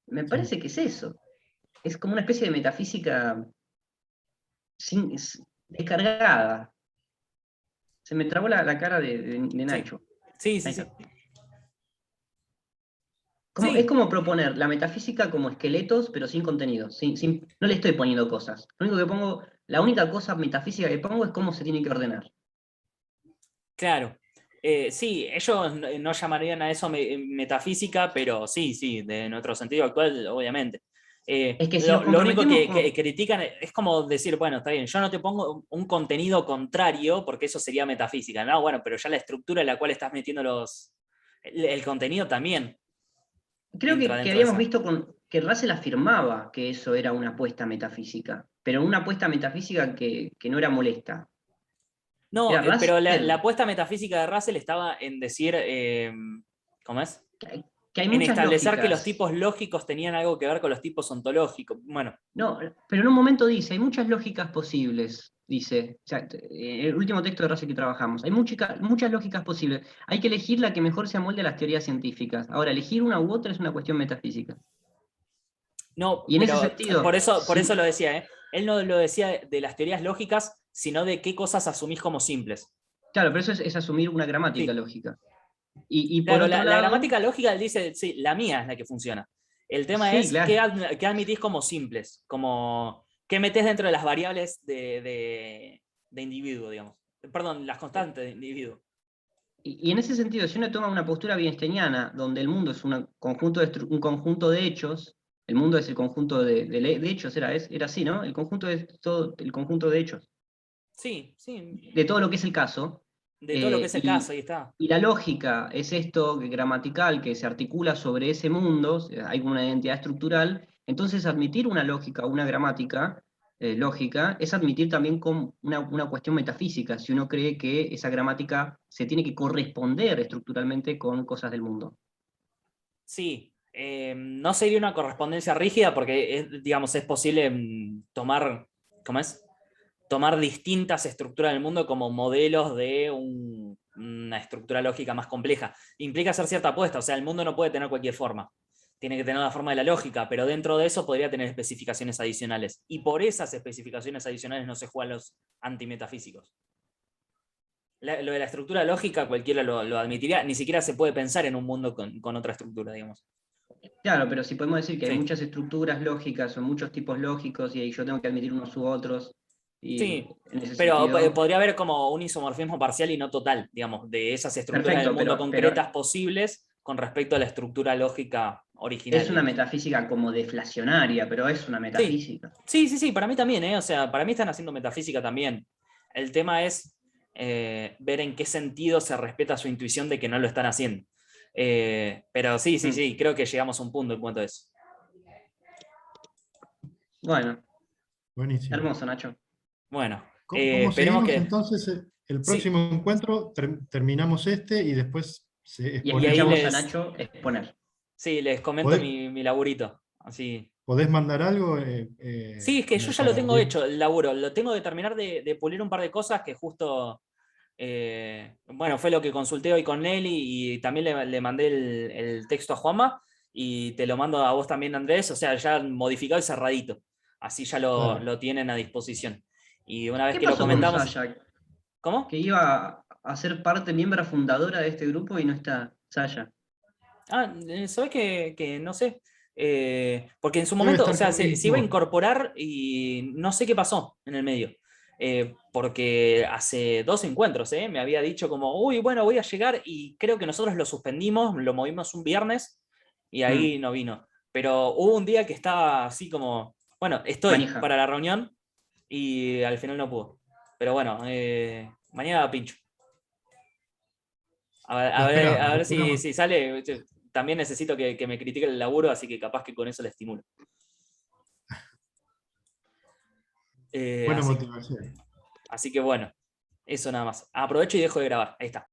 Speaker 2: Me
Speaker 3: Sí.
Speaker 2: parece que es eso. Es como una especie de metafísica descargada. Se me trabó la cara de
Speaker 1: Sí,
Speaker 2: Nacho.
Speaker 1: sí, sí,
Speaker 2: Ahí
Speaker 1: sí.
Speaker 2: está. Es
Speaker 1: Sí,
Speaker 2: como proponer la metafísica como esqueletos, pero sin contenido. No le estoy poniendo cosas. Lo único que pongo, la única cosa metafísica que pongo es cómo se tiene que ordenar.
Speaker 1: claro. Sí, ellos no llamarían a eso metafísica, pero sí, sí, de nuestro sentido actual, obviamente.
Speaker 2: Es que si nos
Speaker 1: Lo único
Speaker 2: comprometemos
Speaker 1: que
Speaker 2: con.
Speaker 1: critican es como decir, bueno, está bien, yo no te pongo un contenido contrario, porque eso sería metafísica, ¿no? Bueno, pero ya la estructura en la cual estás metiendo el contenido también
Speaker 2: Creo
Speaker 1: entra
Speaker 2: que
Speaker 1: dentro de
Speaker 2: habíamos
Speaker 1: esa.
Speaker 2: visto que Russell afirmaba que eso era una apuesta metafísica, pero una apuesta metafísica que no era molesta.
Speaker 1: No,
Speaker 2: Era
Speaker 1: pero la
Speaker 2: Russell,
Speaker 1: apuesta metafísica de Russell estaba en decir, ¿cómo es?
Speaker 2: que hay
Speaker 1: En
Speaker 2: muchas
Speaker 1: establecer que los
Speaker 2: lógicas.
Speaker 1: tipos lógicos tenían algo que ver con los tipos ontológicos. Bueno,
Speaker 2: No, pero en un momento dice, hay muchas lógicas posibles, dice, o sea, el último texto de Russell que trabajamos, hay muchas lógicas posibles, hay que elegir la que mejor se amolde a las teorías científicas. Ahora, elegir una u otra es una cuestión metafísica.
Speaker 1: No,
Speaker 2: Y en ese
Speaker 1: pero
Speaker 2: sentido,
Speaker 1: por
Speaker 2: sí,
Speaker 1: eso lo decía, ¿eh? Él no lo decía de las teorías lógicas, sino de qué cosas asumís como simples.
Speaker 2: claro, pero eso es asumir una gramática
Speaker 1: Sí,
Speaker 2: lógica. Y por
Speaker 1: claro,
Speaker 2: otro
Speaker 1: la
Speaker 2: lado,
Speaker 1: gramática lógica él dice, sí, la mía es la que funciona. El tema
Speaker 2: sí,
Speaker 1: es qué,
Speaker 2: claro.
Speaker 1: qué admitís como simples, como qué metés dentro de las variables de individuo, digamos. Perdón, las constantes de individuo.
Speaker 2: Y en ese sentido, si uno toma una postura wittgensteiniana, donde el mundo es conjunto un conjunto de hechos, el mundo es el conjunto de hechos, era así, ¿no? El conjunto es todo el conjunto de hechos,
Speaker 1: Sí, sí,
Speaker 2: de todo lo que es el caso,
Speaker 1: de todo lo que es el caso,
Speaker 2: y,
Speaker 1: ahí está.
Speaker 2: y la lógica es esto gramatical que se articula sobre ese mundo, o sea, hay una identidad estructural, entonces admitir una lógica, una gramática lógica, es admitir también con una cuestión metafísica, si uno cree que esa gramática se tiene que corresponder estructuralmente con cosas del mundo.
Speaker 1: Sí, no sería una correspondencia rígida porque, digamos, es posible tomar, ¿cómo es? Tomar distintas estructuras del mundo como modelos de una estructura lógica más compleja. Implica hacer cierta apuesta, o sea, el mundo no puede tener cualquier forma. Tiene que tener la forma de la lógica, pero dentro de eso podría tener especificaciones adicionales. Y por esas especificaciones adicionales no se juegan los antimetafísicos. Lo de la estructura lógica cualquiera lo admitiría, ni siquiera se puede pensar en un mundo con otra estructura, digamos.
Speaker 2: Claro, pero si podemos decir que hay
Speaker 1: Sí.
Speaker 2: muchas estructuras lógicas o muchos tipos lógicos y ahí yo tengo que admitir unos u otros, y
Speaker 1: Sí,
Speaker 2: en ese
Speaker 1: pero
Speaker 2: sentido,
Speaker 1: podría haber como un isomorfismo parcial y no total, digamos, de esas estructuras del
Speaker 2: perfecto,
Speaker 1: mundo
Speaker 2: pero
Speaker 1: concretas posibles con respecto a la estructura lógica original,
Speaker 2: es una
Speaker 1: digamos.
Speaker 2: metafísica como deflacionaria, pero es una
Speaker 1: Sí,
Speaker 2: metafísica.
Speaker 1: sí, sí, sí, para mí también, ¿eh? O sea, para mí están haciendo metafísica también. El tema es ver en qué sentido se respeta su intuición de que no lo están haciendo. Pero sí, sí,
Speaker 2: Mm.
Speaker 1: sí, creo que llegamos a un punto en cuanto a eso.
Speaker 2: Bueno,
Speaker 3: Buenísimo.
Speaker 2: hermoso, Nacho.
Speaker 1: Bueno,
Speaker 3: ¿Cómo
Speaker 1: esperemos
Speaker 3: seguimos
Speaker 1: que...
Speaker 3: entonces? El
Speaker 1: Sí,
Speaker 3: próximo encuentro terminamos este y después se
Speaker 2: Y
Speaker 1: y ahí
Speaker 3: exponemos.
Speaker 2: escuchamos a
Speaker 1: les,
Speaker 2: Nacho exponer.
Speaker 1: sí, les comento
Speaker 3: ¿Podés,
Speaker 1: mi laburito. Así.
Speaker 3: podés mandar algo
Speaker 1: Sí, es que yo
Speaker 3: como
Speaker 1: ya lo
Speaker 3: para
Speaker 1: tengo
Speaker 3: ir?
Speaker 1: hecho, el laburo. Lo tengo que terminar de pulir un par de cosas que justo, bueno, fue lo que consulté hoy con Nelly y también le mandé el texto a Juanma y te lo mando a vos también, Andrés. O sea, ya modificado y cerradito. Así ya
Speaker 3: Dale.
Speaker 1: lo tienen a disposición. Y una vez
Speaker 2: ¿Qué
Speaker 1: que lo
Speaker 2: pasó con
Speaker 1: comentamos,
Speaker 2: Sasha? Que
Speaker 1: ¿cómo?
Speaker 2: iba a ser parte, miembro fundadora de este grupo y no está Sasha.
Speaker 1: Ah, ¿sabes que no sé? Porque en su
Speaker 3: Debe
Speaker 1: momento, o
Speaker 3: estar
Speaker 1: sea,
Speaker 3: con
Speaker 1: se iba a
Speaker 3: Lisboa.
Speaker 1: incorporar y no sé qué pasó en el medio. Porque hace 2 encuentros, me había dicho como, uy, bueno, voy a llegar y creo que nosotros lo suspendimos, lo movimos un viernes y ahí
Speaker 2: Mm,
Speaker 1: no vino. Pero hubo un día que estaba así como, bueno, estoy
Speaker 2: manija.
Speaker 1: para la reunión y al final no pudo. Pero bueno, mañana pincho. A
Speaker 3: Lo
Speaker 1: ver si,
Speaker 3: esperamos.
Speaker 1: si sale. También necesito que me critique el laburo, así que capaz que con eso le estimulo. Eh,
Speaker 3: Buena
Speaker 1: así,
Speaker 3: motivación.
Speaker 1: así que bueno, eso nada más. Aprovecho y dejo de grabar. Ahí está.